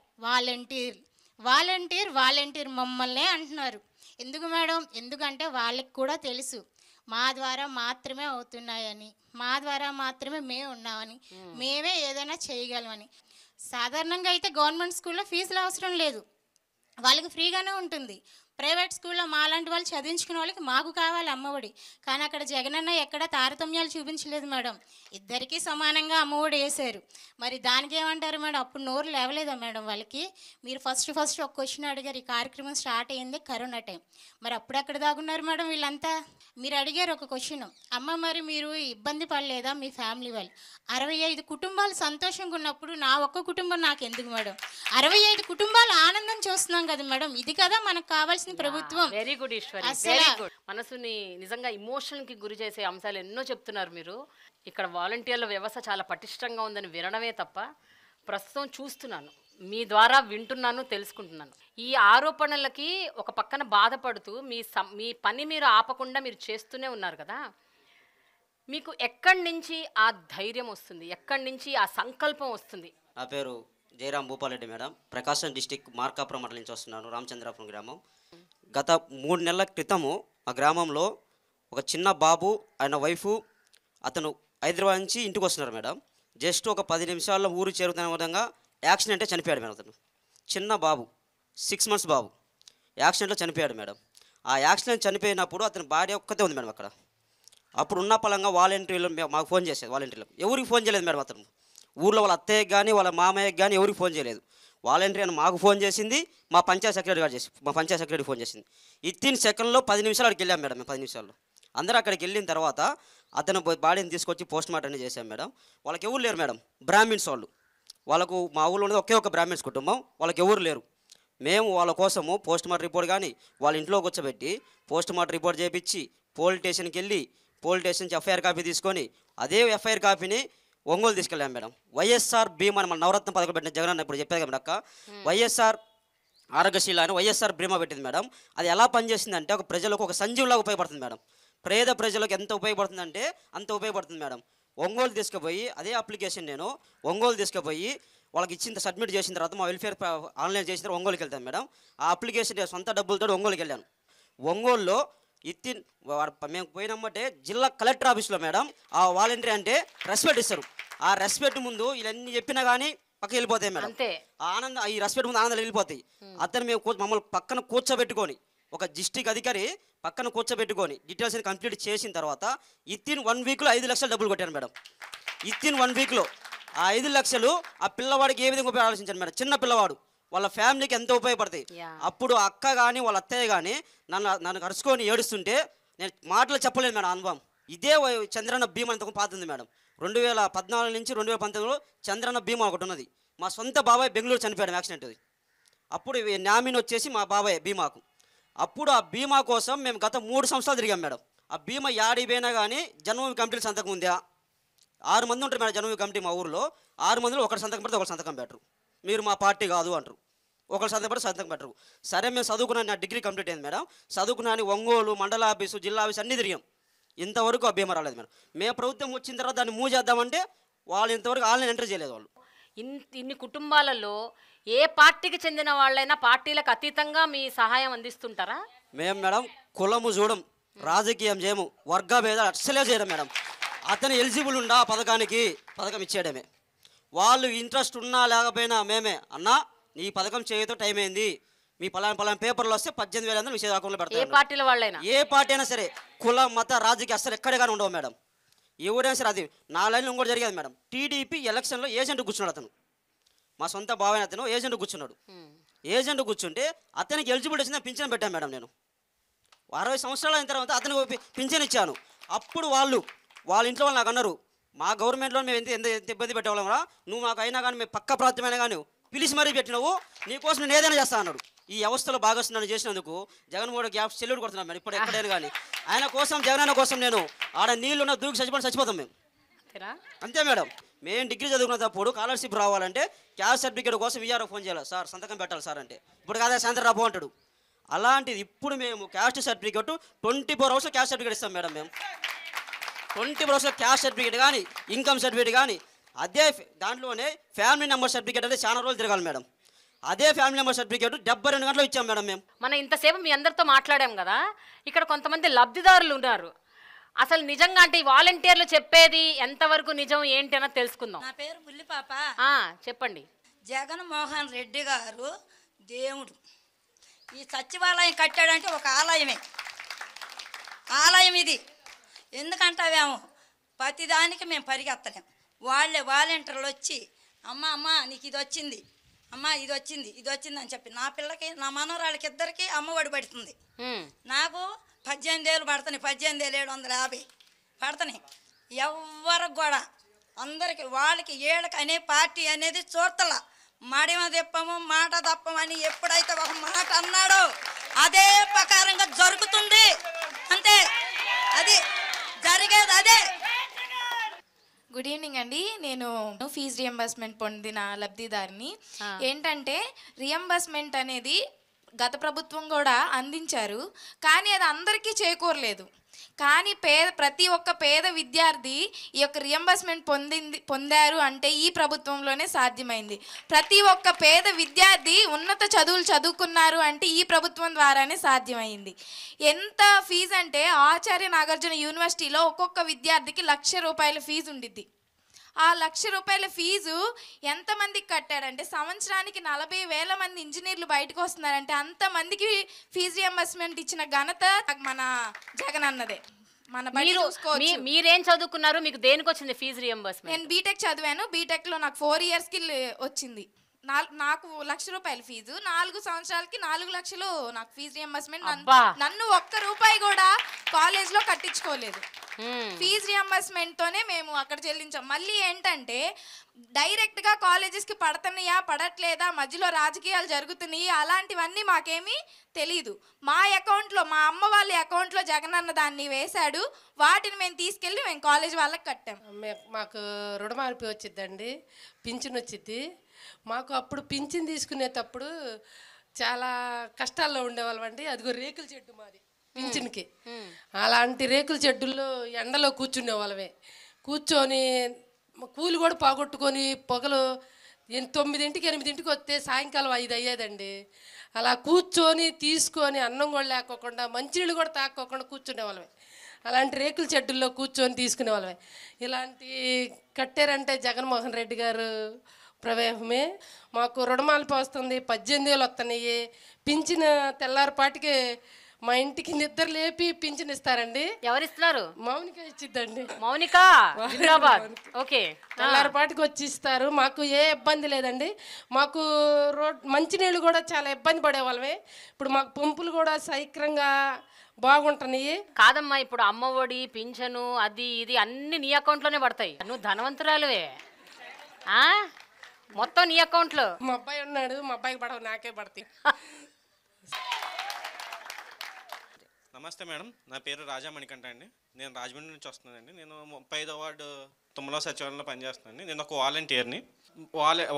S11: వాలంటీర్ మమ్మల్నే అంటున్నారు. ఎందుకు మేడం? ఎందుకంటే వాళ్ళకి కూడా తెలుసు మా ద్వారా మాత్రమే అవుతున్నాయని, మా ద్వారా మాత్రమే మేము ఉన్నామని, మేమే ఏదైనా చేయగలమని. సాధారణంగా అయితే గవర్నమెంట్ స్కూల్లో ఫీజులు అవసరం లేదు, వాళ్ళకి ఫ్రీగానే ఉంటుంది. ప్రైవేట్ స్కూల్లో మాలాంటి వాళ్ళు చదివించుకునే వాళ్ళకి మాకు కావాలి అమ్మఒడి. కానీ అక్కడ జగనన్న ఎక్కడ తారతమ్యాలు చూపించలేదు మేడం, ఇద్దరికీ సమానంగా అమ్మఒడి వేశారు. మరి దానికి ఏమంటారు మేడం? అప్పుడు నోరు లేవలేదా మేడం వాళ్ళకి? మీరు ఫస్ట్ ఒక క్వశ్చన్ అడిగారు, ఈ కార్యక్రమం స్టార్ట్ అయ్యింది కరోనా టైం, మరి అప్పుడు ఎక్కడ దాగున్నారు మేడం వీళ్ళంతా? మీరు అడిగారు ఒక క్వశ్చన్, అమ్మ మరి మీరు ఇబ్బంది పడలేదా మీ ఫ్యామిలీ వాళ్ళు? 65 కుటుంబాలు సంతోషంగా ఉన్నప్పుడు నా ఒక్క కుటుంబం నాకు ఎందుకు మేడం? 65 కుటుంబాలు ఆనందం చూస్తున్నాం కదా మేడం, ఇది కదా మనకు కావాల్సిన ప్రభుత్వం.
S1: Very good Eswari, very good. మనసుని నిజంగా ఇమోషన్ కి గురి చేసే అంశాలు ఎన్నో చెప్తున్నారు మీరు. ఇక్కడ వాలంటీర్ల వ్యవస్థ చాలా పటిష్టంగా ఉందని వినడమే తప్ప ప్రస్తుతం చూస్తున్నాను, మీ ద్వారా వింటున్నాను, తెలుసుకుంటున్నాను. ఈ ఆరోపణలకి ఒక పక్కన బాధపడుతూ మీ పని మీరు ఆపకుండా మీరు చేస్తూనే ఉన్నారు కదా, మీకు ఎక్కడి నుంచి ఆ ధైర్యం వస్తుంది, ఎక్కడి నుంచి ఆ సంకల్పం వస్తుంది?
S12: నా పేరు జయరాం భూపాలరెడ్డి మేడం, ప్రకాశం డిస్టిక్ మార్కాపురం మండలం నుంచి వస్తున్నాను, రామచంద్రాపురం గ్రామం. గత 3 నెలల క్రితము ఆ గ్రామంలో ఒక చిన్న బాబు ఆయన వైఫ్ అతను హైదరాబాద్ నుంచి ఇంటికి వస్తున్నారు మేడం. జస్ట్ ఒక 10 నిమిషాల్లో ఊరు చేరుతున్న విధంగా యాక్సిడెంటే చనిపోయాడు మేడం. అతను చిన్న బాబు, 6 months బాబు యాక్సిడెంట్లో చనిపోయాడు మేడం. ఆ యాక్సిడెంట్ చనిపోయినప్పుడు అతని భార్య ఒక్కతే ఉంది మేడం అక్కడ. అప్పుడు ఉన్న పలంగా వాలంటీర్లు మాకు ఫోన్ చేసేది, వాలంటీర్లకు ఎవరికి ఫోన్ చేయలేదు మేడం. అతను ఊళ్ళో వాళ్ళ అత్తయ్యకి కానీ వాళ్ళ మామయ్యకి కానీ ఎవరికి ఫోన్ చేయలేదు. వాలంటీర్ అని మాకు ఫోన్ చేసింది, మా పంచాయత్ సెక్రటరీ గారు మా పంచాయత్ సెక్రటరీ ఫోన్ చేసింది. 18 సెకండ్లో 10 నిమిషాలు అక్కడికి వెళ్ళాం మేడం. మేము 10 నిమిషాల్లో అందరూ అక్కడికి వెళ్ళిన తర్వాత అతను బాడీని తీసుకొచ్చి పోస్ట్ మార్టం చేశాం మేడం. వాళ్ళకి ఎవరు లేరు మేడం, బ్రాహ్మిన్స్ వాళ్ళు. వాళ్ళకు మా ఊళ్ళో ఉన్నది ఒకే ఒక బ్రాహ్మిన్స్ కుటుంబం, వాళ్ళకి ఎవరు లేరు. మేము వాళ్ళ కోసము పోస్ట్ మార్టం రిపోర్ట్ కానీ వాళ్ళ ఇంట్లో కూర్చోబెట్టి పోస్ట్ మార్టం రిపోర్ట్ చేయించి పోలీస్ స్టేషన్కి వెళ్ళి పోలీస్ స్టేషన్ నుంచి ఎఫ్ఐఆర్ కాపీ తీసుకొని అదే ఎఫ్ఐఆర్ కాపీని ఒంగోలు తీసుకెళ్ళాం మేడం. వైఎస్ఆర్ బీమా మన నవరత్న పథకం పెట్టిన జగన్ ఇప్పుడు చెప్పారు కదా అక్క, వైఎస్ఆర్ ఆరోగ్యశీల అని వైఎస్ఆర్ బీమా పెట్టింది మేడం. అది ఎలా పనిచేసిందంటే ఒక ప్రజలకు ఒక సంజీవులాగా ఉపయోగపడుతుంది మేడం. పేద ప్రజలకు ఎంత ఉపయోగపడుతుందంటే అంత ఉపయోగపడుతుంది మేడం. ఒంగోలు తీసుకుపోయి అదే అప్లికేషన్ నేను ఒంగోలు తీసుకుపోయి వాళ్ళకి ఇచ్చిన సబ్మిట్ చేసిన తర్వాత మా వెల్ఫేర్ ఆన్లైన్ చేసిన తర్వాత ఒంగోలుకి వెళ్తాను మేడం. ఆ అప్లికేషన్ సొంత డబ్బులతో ఒంగోలుకి వెళ్ళాను. ఒంగోలులో మేము పోయినమ్మంటే జిల్లా కలెక్టర్ ఆఫీస్లో మేడం ఆ వాలంటీర్ అంటే రెస్పెక్ట్ ఇస్తారు. ఆ రెస్పెక్ట్ ముందు ఇవన్నీ చెప్పినా కానీ పక్కకి వెళ్ళిపోతాయి మేడం. ఆ ఆనందం, ఈ రెస్పెక్ట్ ముందు ఆనందాలు వెళ్ళిపోతాయి. అతను మేము మమ్మల్ని పక్కన కూర్చోబెట్టుకొని ఒక డిస్ట్రిక్ట్ అధికారి పక్కన కూర్చోబెట్టుకొని డీటెయిల్స్ కంప్లీట్ చేసిన తర్వాత ఇత్తిన్ 1 వీక్లో 5 లక్షలు డబ్బులు కొట్టాను మేడం. ఇత్తిన్ 1 వీక్లో ఆ 5 లక్షలు ఆ పిల్లవాడికి ఏ విధంగా ఆలోచించాను మేడం. చిన్న పిల్లవాడు, వాళ్ళ ఫ్యామిలీకి ఎంత ఉపయోగపడతాయి. అప్పుడు అక్క కానీ వాళ్ళ అత్తయ్య కానీ నన్ను కరుచుకొని ఏడుస్తుంటే నేను మాటలు చెప్పలేను మేడం. అనుభవం ఇదే చంద్రన్న బీమా అంతకు పాతుంది మేడం. 2014 నుంచి 2019లో చంద్రన్న బీమా ఒకటి ఉన్నది. మా సొంత బాబాయ్ బెంగళూరు చనిపోయాడు యాక్సిడెంట్. అప్పుడు నామిని వచ్చేసి మా బాబాయ్ బీమాకు. అప్పుడు ఆ బీమా కోసం మేము గత 3 సంవత్సరాలు తిరిగాం మేడం. ఆ బీమా యాడికి పోయినా కానీ జన్మభూమి కమిటీలు సంతకం ఉందా? 6 మంది ఉంటారు మేడం జన్మభూమి కమిటీ మా ఊరిలో. 6 మందిలో ఒకటి సంతకం పెడితే ఒకటి సంతకం పెట్టరు. మీరు మా పార్టీ కాదు అంటారు. ఒకరు సంతకం పెడితే సంతకం పెట్టరు. సరే మేము చదువుకున్నాను, నా డిగ్రీ కంప్లీట్ అయింది మేడం. చదువుకున్నాను, ఒంగోలు మండల ఆఫీసు జిల్లా ఆఫీసు అన్నీ తిరిగాం. ఇంతవరకు ఆ బీమా రాలేదు మేడం. మేము ప్రభుత్వం వచ్చిన తర్వాత దాన్ని మూవ్ చేద్దామంటే వాళ్ళు ఇంతవరకు ఆన్లైన్ ఎంటర్ చేయలేదు. వాళ్ళు
S1: ఇన్ని కుటుంబాలలో ఏ పార్టీకి చెందిన వాళ్ళైనా పార్టీలకు అతీతంగా మీ సహాయం అందిస్తుంటారా?
S12: మేము మేడం కులము చూడం, రాజకీయం చేయము, వర్గ భేదాలు అస్సలే చేయడం మేడం. అతను ఎలిజిబుల్ ఉండా పథకానికి పథకం ఇచ్చేయడమే. వాళ్ళు ఇంట్రెస్ట్ ఉన్నా లేకపోయినా మేమే అన్నా నీ పథకం చేయతో టైం అయింది, మీ పలానా పేపర్లు వస్తే 18,000 మీ అకౌంట్లో పెడతారు.
S1: ఏ పార్టీల వాళ్ళైనా
S12: ఏ పార్టీ అయినా సరే, కుల మత రాజకీయ అస్సలు ఎక్కడే కానీ ఉండవు మేడం. ఎవరైనా సరే. అది నా లైన్లో ఇంకోటి జరిగేది మేడం. టీడీపీ ఎలక్షన్లో ఏజెంట్ కూర్చున్నాడు. అతను మా సొంత బాబాయ్, అతను ఏజెంట్ కూర్చున్నాడు. ఏజెంట్ కూర్చుంటే అతనికి ఎలిజిబిలిటీ వచ్చిందని పింఛన్ పెట్టాను మేడం. నేను 60 సంవత్సరాలు అయిన తర్వాత అతనికి పింఛన్ ఇచ్చాను. అప్పుడు వాళ్ళ ఇంట్లో వాళ్ళు నాకు అన్నారు, మా గవర్నమెంట్లో మేము ఎంత ఇబ్బంది పెట్టేవాళ్ళం రా, నువ్వు మాకు అయినా కానీ మేము పక్క ప్రాంతమైనా కానీ పిలిచి మరీ పెట్టినావు, నీకోసం నేను ఏదైనా చేస్తా అన్నాడు. ఈ వ్యవస్థలో భాగస్వామ్యం చేసినందుకు జగన్మోహన్ గ్యాప్ సెల్యూట్ కొడుతున్నాను మేడం. ఇప్పుడు ఎక్కడైనా కానీ ఆయన కోసం, జగనన్న కోసం నేను ఆడ నీళ్ళున్న దూకి చచ్చిపోతాం మేము. అంతే మేడం. మేము డిగ్రీ చదువుకున్నప్పుడు స్కాలర్షిప్ రావాలంటే క్యాస్ట్ సర్టిఫికేట్ కోసం విఆర్ఓ ఫోన్ చేయాలి, సార్ సంతకం పెట్టాలి సార్ అంటే. ఇప్పుడు కాదా సాయంత్రం రాబో అంటాడు. అలాంటిది ఇప్పుడు మేము caste certificate 24 hours caste certificate ఇస్తాం మేడం. మేము 24 hours క్యాస్ట్ సర్టిఫికేట్ కానీ ఇన్కమ్ సర్టిఫికేట్ కానీ అదే దాంట్లోనే ఫ్యామిలీ నెంబర్ సర్టిఫికేట్ అంటే చాలా రోజులు తిరగాలి మేడం. అదే ఫ్యామిలీ నెంబర్ సర్టిఫికేట్ 72 గంటలు ఇచ్చాం మేడం. మేము
S1: మనం ఇంతసేపు మీ అందరితో మాట్లాడాం కదా, ఇక్కడ కొంతమంది లబ్ధిదారులు ఉన్నారు. అసలు నిజంగా అంటే ఈ వాలంటీర్లు చెప్పేది ఎంతవరకు నిజం ఏంటి అన్నది తెలుసుకుందాం.
S13: నా పేరు బుల్లిపాప.
S1: చెప్పండి.
S13: జగన్మోహన్ రెడ్డి గారు దేవుడు. ఈ సచివాలయం కట్టాడంటే ఒక ఆలయమే, ఆలయం ఇది. ఎందుకంటావేమో ప్రతిదానికి మేము పరిగెత్తలేం. వాళ్ళే వాలంటీర్లు వచ్చి అమ్మ నీకు ఇది వచ్చింది, అమ్మ ఇది వచ్చింది అని చెప్పి నా పిల్లకి నా మనవరాళ్ళకి ఇద్దరికి అమ్మఒడి పడుతుంది. నాకు 18,000 పడుతున్నాయి, 18,750 పడుతున్నాయి. ఎవరికి కూడా అందరికి వాళ్ళకి ఏళ్ళకి అనే పార్టీ అనేది చూడతల. మడిమ తిప్పము మాట తప్పమని ఎప్పుడైతే ఒక మాట అన్నాడో అదే ప్రకారంగా జరుగుతుంది, అంతే. అది జరిగేది అదే.
S14: గుడ్ ఈవినింగ్ అండి. నేను ఫీజు రియంబర్స్మెంట్ పొందిన లబ్ధిదారిని. ఏంటంటే రియంబర్స్మెంట్ అనేది గత ప్రభుత్వం కూడా అందించారు, కానీ అది అందరికీ చేకూరలేదు. కానీ ప్రతి ఒక్క పేద విద్యార్థి ఈ యొక్క రియంబర్స్మెంట్ పొందారు అంటే ఈ ప్రభుత్వంలోనే సాధ్యమైంది. ప్రతి ఒక్క పేద విద్యార్థి ఉన్నత చదువులు చదువుకున్నారు అంటే ఈ ప్రభుత్వం ద్వారానే సాధ్యమైంది. ఎంత ఫీజు అంటే ఆచార్య నాగార్జున యూనివర్సిటీలో ఒక్కొక్క విద్యార్థికి ₹1,00,000 ఫీజు ఉండిద్ది. ఆ ₹1,00,000 ఫీజు ఎంతమందికి కట్టాడంటే సంవత్సరానికి 40,000 మంది ఇంజనీర్లు బయటకు వస్తున్నారంటే అంతమందికి ఫీజు రియంబర్స్మెంట్ ఇచ్చిన ఘనత మన జగన్ అన్నదే.
S1: మీరేం చదువుకున్నారు, మీకు దేనికి వచ్చింది ఫీజు రియంబర్స్మెంట్?
S14: నేను బీటెక్ చదివాను. బీటెక్లో నాకు 4 ఇయర్స్కి వచ్చింది. నాకు ₹1,00,000 ఫీజు, 4 సంవత్సరాలకి 4 లక్షలు నాకు ఫీజు రియంబర్స్మెంట్. నన్ను ₹1 కూడా కాలేజ్లో కట్టించుకోలేదు. ఫీజు రియంబర్స్మెంట్ తోనే మేము అక్కడ చెల్లించాం. మళ్ళీ ఏంటంటే డైరెక్ట్గా కాలేజెస్కి పడుతున్నాయా పడట్లేదా, మధ్యలో రాజకీయాలు జరుగుతున్నాయి, అలాంటివన్నీ మాకేమీ తెలీదు. మా అకౌంట్లో, మా అమ్మ వాళ్ళ అకౌంట్లో జగనన్న దాన్ని వేశాడు. వాటిని మేము తీసుకెళ్ళి మేము కాలేజ్ వాళ్ళకి కట్టాం.
S15: మాకు రుణమాఫీ వచ్చిద్దండి, పింఛన్ వచ్చిద్ది. మాకు అప్పుడు పింఛన్ తీసుకునేటప్పుడు చాలా కష్టాల్లో ఉండేవాళ్ళం అండి. అదిగో రేకుల చెడ్డు మాది పింఛన్కి. అలాంటి రేకుల చెడ్డుల్లో ఎండలో కూర్చునే వాళ్ళమే. కూర్చొని కూలి కూడా పోగొట్టుకొని పొగలు 9ంటికి 8ంటికి వస్తే సాయంకాలం 5 అయ్యేదండి. అలా కూర్చొని తీసుకొని అన్నం కూడా లేకోకుండా మంచినీళ్ళు కూడా తాక్కోకుండా కూర్చునే వాళ్ళమే. అలాంటి రేకుల చెడ్డుల్లో కూర్చొని తీసుకునే వాళ్ళమే. ఇలాంటి కట్టారంటే జగన్మోహన్ రెడ్డి గారు ప్రవేశమే. మాకు రుణమాఫీ వస్తుంది, 18,000 వస్తున్నాయి. పింఛన్ తెల్లారిపాటికి మా ఇంటికి నిద్ర లేపి పింఛన్ ఇస్తారండి.
S1: ఎవరిస్తున్నారు?
S15: మౌనిక ఇచ్చిద్దండి.
S1: మౌనిక ఓకే.
S15: తెల్లారిపాటికి వచ్చి ఇస్తారు. మాకు ఏ ఇబ్బంది లేదండి. మాకు మంచినీళ్ళు కూడా చాలా ఇబ్బంది పడేవాళ్ళమే. ఇప్పుడు మాకు పంపులు కూడా సైక్రంగా బాగుంటున్నాయి.
S1: కాదమ్మా, ఇప్పుడు అమ్మ ఒడి, పింఛను, అది ఇది అన్ని నీ అకౌంట్లోనే పడతాయి. నువ్వు ధనవంతురాలువే, మొత్తం నీ అకౌంట్లో.
S15: మా అబ్బాయి ఉన్నాడు, మా అబ్బాయికి పడవు, నాకే పడతాయి.
S16: నమస్తే మేడం, నా పేరు రాజా మణికంఠ అండి. నేను రాజమండ్రి నుంచి వస్తున్నానండి. నేను 35వ వార్డు 9వ సచివాలయంలో పనిచేస్తున్నానండి. నేను ఒక వాలంటీర్ని.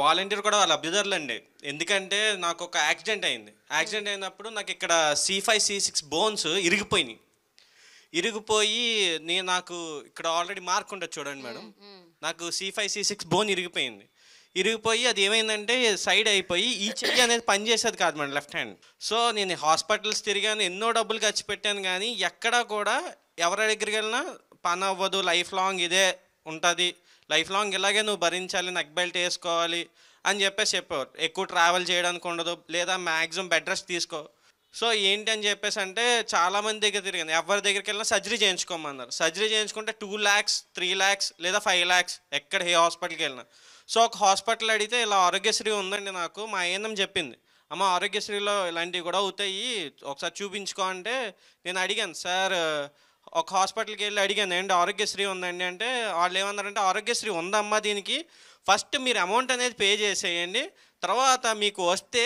S16: వాలంటీర్ కూడా వాళ్ళ లబ్ధిదారులు అండి. ఎందుకంటే నాకు ఒక యాక్సిడెంట్ అయింది. యాక్సిడెంట్ అయినప్పుడు నాకు ఇక్కడ C5, C6 బోన్స్ ఇరిగిపోయి నాకు ఇక్కడ ఆల్రెడీ మార్క్ ఉంటుంది చూడండి మేడం. నాకు C5, C6 బోన్ ఇరిగిపోయి అది ఏమైందంటే సైడ్ అయిపోయి ఈ చెయ్యి అనేది పనిచేసేది కాదు మేడం, లెఫ్ట్ హ్యాండ్. సో నేను హాస్పిటల్స్ తిరిగాను, ఎన్నో డబ్బులు ఖర్చు పెట్టాను, కానీ ఎక్కడా కూడా ఎవరి దగ్గరికి వెళ్ళినా పని అవ్వదు, లైఫ్ లాంగ్ ఇదే ఉంటుంది, లైఫ్ లాంగ్ ఇలాగే నువ్వు భరించాలి, నెక్ బెల్ట్ వేసుకోవాలి అని చెప్పేవారు. ఎక్కువ ట్రావెల్ చేయడానికి ఉండదు, లేదా మ్యాక్సిమం బెడ్ రెస్ట్ తీసుకో. సో ఏంటి అని చెప్పేసి అంటే చాలామంది దగ్గర తిరిగాను, ఎవరి దగ్గరికి వెళ్ళినా సర్జరీ చేయించుకోమన్నారు. సర్జరీ చేయించుకుంటే 2 lakhs, 3 lakhs లేదా 5 lakhs ఎక్కడ ఏ హాస్పిటల్కి వెళ్ళినా. సో ఒక హాస్పిటల్ అడిగితే ఇలా ఆరోగ్యశ్రీ ఉందండి, నాకు మా ఏఎన్ఎం చెప్పింది, అమ్మ ఆరోగ్యశ్రీలో ఇలాంటివి కూడా అవుతాయి, ఒకసారి చూపించుకో అంటే నేను అడిగాను, సార్ ఒక హాస్పిటల్కి వెళ్ళి అడిగాను ఏంటి ఆరోగ్యశ్రీ ఉందండి అంటే వాళ్ళు ఏమన్నారంటే ఆరోగ్యశ్రీ ఉందమ్మా, దీనికి ఫస్ట్ మీరు అమౌంట్ అనేది పే చేసేయండి, తర్వాత మీకు వస్తే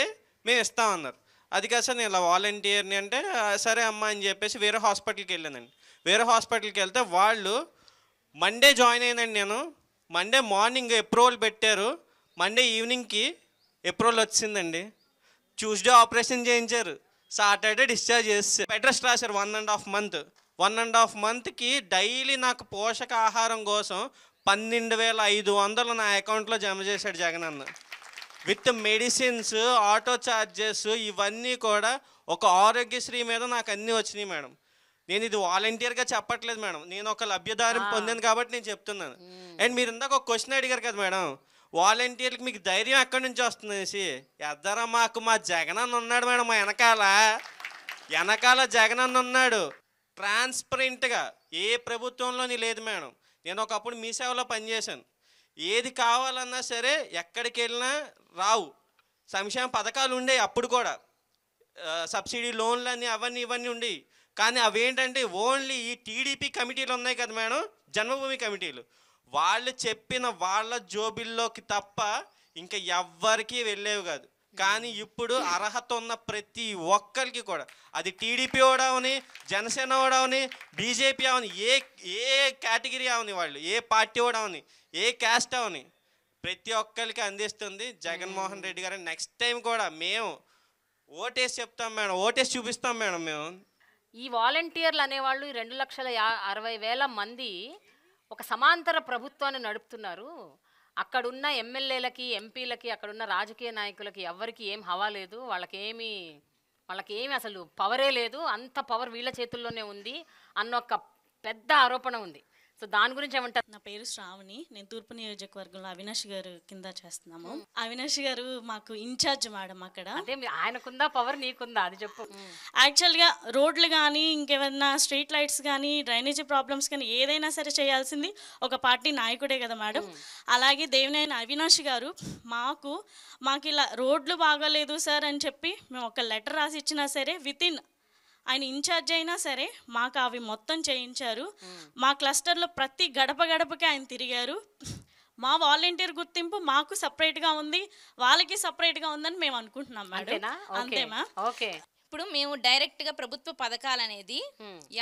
S16: మేము ఇస్తామన్నారు. అది కాదు సార్ నేను ఇలా వాలంటీర్ని అంటే సరే అమ్మా అని చెప్పేసి వేరే హాస్పిటల్కి వెళ్ళానండి. వేరే హాస్పిటల్కి వెళ్తే వాళ్ళు మండే జాయిన్ అయ్యానండి. నేను మండే మార్నింగ్ అప్రూవల్ పెట్టారు, మండే ఈవినింగ్కి అప్రూవల్ వచ్చిందండి. ట్యూస్డే ఆపరేషన్ చేయించారు, సాటర్డే డిశ్చార్జ్ చేస్తారు. బెడ్ రెస్ట్ రాశారు 1.5 month. 1.5 monthకి డైలీ నాకు పోషకాహారం కోసం 12,500 నా అకౌంట్లో జమ చేశాడు జగన్ అన్న. విత్ మెడిసిన్స్, ఆటో ఛార్జెస్ ఇవన్నీ కూడా ఒక ఆరోగ్యశ్రీ మీద నాకు అన్నీ వచ్చినాయి మేడం. నేను ఇది వాలంటీర్గా చెప్పట్లేదు మేడం, నేను ఒక లబ్ధిదారం పొందాను కాబట్టి నేను చెప్తున్నాను. అండ్ మీరు ఇందాక ఒక క్వశ్చన్ అడిగారు కదా మేడం, వాలంటీర్లకు మీకు ధైర్యం ఎక్కడి నుంచి వస్తుంది అనేసి. ఎద్దరా మాకు మా జగనన్న ఉన్నాడు మేడం, మా వెనకాల జగనన్న ఉన్నాడు. ట్రాన్స్పరెంట్గా ఏ ప్రభుత్వంలోని లేదు మేడం. నేను ఒకప్పుడు మీ సేవలో పనిచేశాను. ఏది కావాలన్నా సరే ఎక్కడికి వెళ్ళినా రావు. సంక్షేమ పథకాలు ఉండేవి అప్పుడు కూడా, సబ్సిడీ లోన్లు అని అవన్నీ ఇవన్నీ ఉండేవి. కానీ అవేంటంటే ఓన్లీ ఈ టీడీపీ కమిటీలు ఉన్నాయి కదా మేడం, జన్మభూమి కమిటీలు, వాళ్ళు చెప్పిన వాళ్ళ జోబిల్లోకి తప్ప ఇంకా ఎవ్వరికీ వెళ్ళేవి కాదు. కానీ ఇప్పుడు అర్హత ఉన్న ప్రతి ఒక్కరికి కూడా, అది టీడీపీ అవని, జనసేన అవని, బీజేపీ అవని, ఏ కేటగిరీ అవని, వాళ్ళు ఏ పార్టీ అవని, ఏ క్యాస్ట్ అవని, ప్రతి ఒక్కరికి అందిస్తుంది జగన్మోహన్ రెడ్డి గారు. నెక్స్ట్ టైం కూడా మేము ఓటేసి చెప్తాం మేడం, ఓటేసి చూపిస్తాం మేడం మేము.
S1: ఈ వాలంటీర్లు అనేవాళ్ళు 2,60,000 మంది ఒక సమాంతర ప్రభుత్వాన్ని నడుపుతున్నారు. అక్కడున్న ఎమ్మెల్యేలకి, ఎంపీలకి, అక్కడున్న రాజకీయ నాయకులకి ఎవ్వరికి ఏం హవా లేదు, వాళ్ళకేమి అసలు పవరే లేదు, అంత పవర్ వీళ్ళ చేతుల్లోనే ఉంది అన్న ఒక పెద్ద ఆరోపణ ఉంది. సో దాని గురించి ఏమంటారు?
S17: నా పేరు శ్రావణి, నేను తూర్పు నియోజకవర్గంలో అవినాష్ గారు కింద చేస్తున్నాము. అవినాష్ గారు మాకు ఇన్ఛార్జ్ మేడం అక్కడ.
S1: అంటే ఆయనకుందా పవర్, నీకుందా అది చెప్పు.
S17: యాక్చువల్గా రోడ్లు కానీ ఇంకేమైనా స్ట్రీట్ లైట్స్ కానీ డ్రైనేజీ ప్రాబ్లమ్స్ కానీ ఏదైనా సరే చేయాల్సింది ఒక పార్టీ నాయకుడే కదా మేడం. అలాగే దేవినేని అవినాష్ గారు మాకు ఇలా రోడ్లు బాగాలేదు సార్ అని చెప్పి మేము ఒక లెటర్ రాసి ఇచ్చినా సరే వితిన్ ఆయన ఇన్ఛార్జ్ అయినా సరే మాకు అవి మొత్తం చేయించారు. మా క్లస్టర్లో ప్రతి గడపకి ఆయన తిరిగారు. మా వాలంటీర్ గుర్తింపు మాకు సపరేట్గా ఉంది, వాళ్ళకి సపరేట్గా ఉందని మేము అనుకుంటున్నాం మేడం. అంతేమా?
S1: ఓకే.
S18: ఇప్పుడు మేము డైరెక్ట్గా ప్రభుత్వ పథకాలు అనేది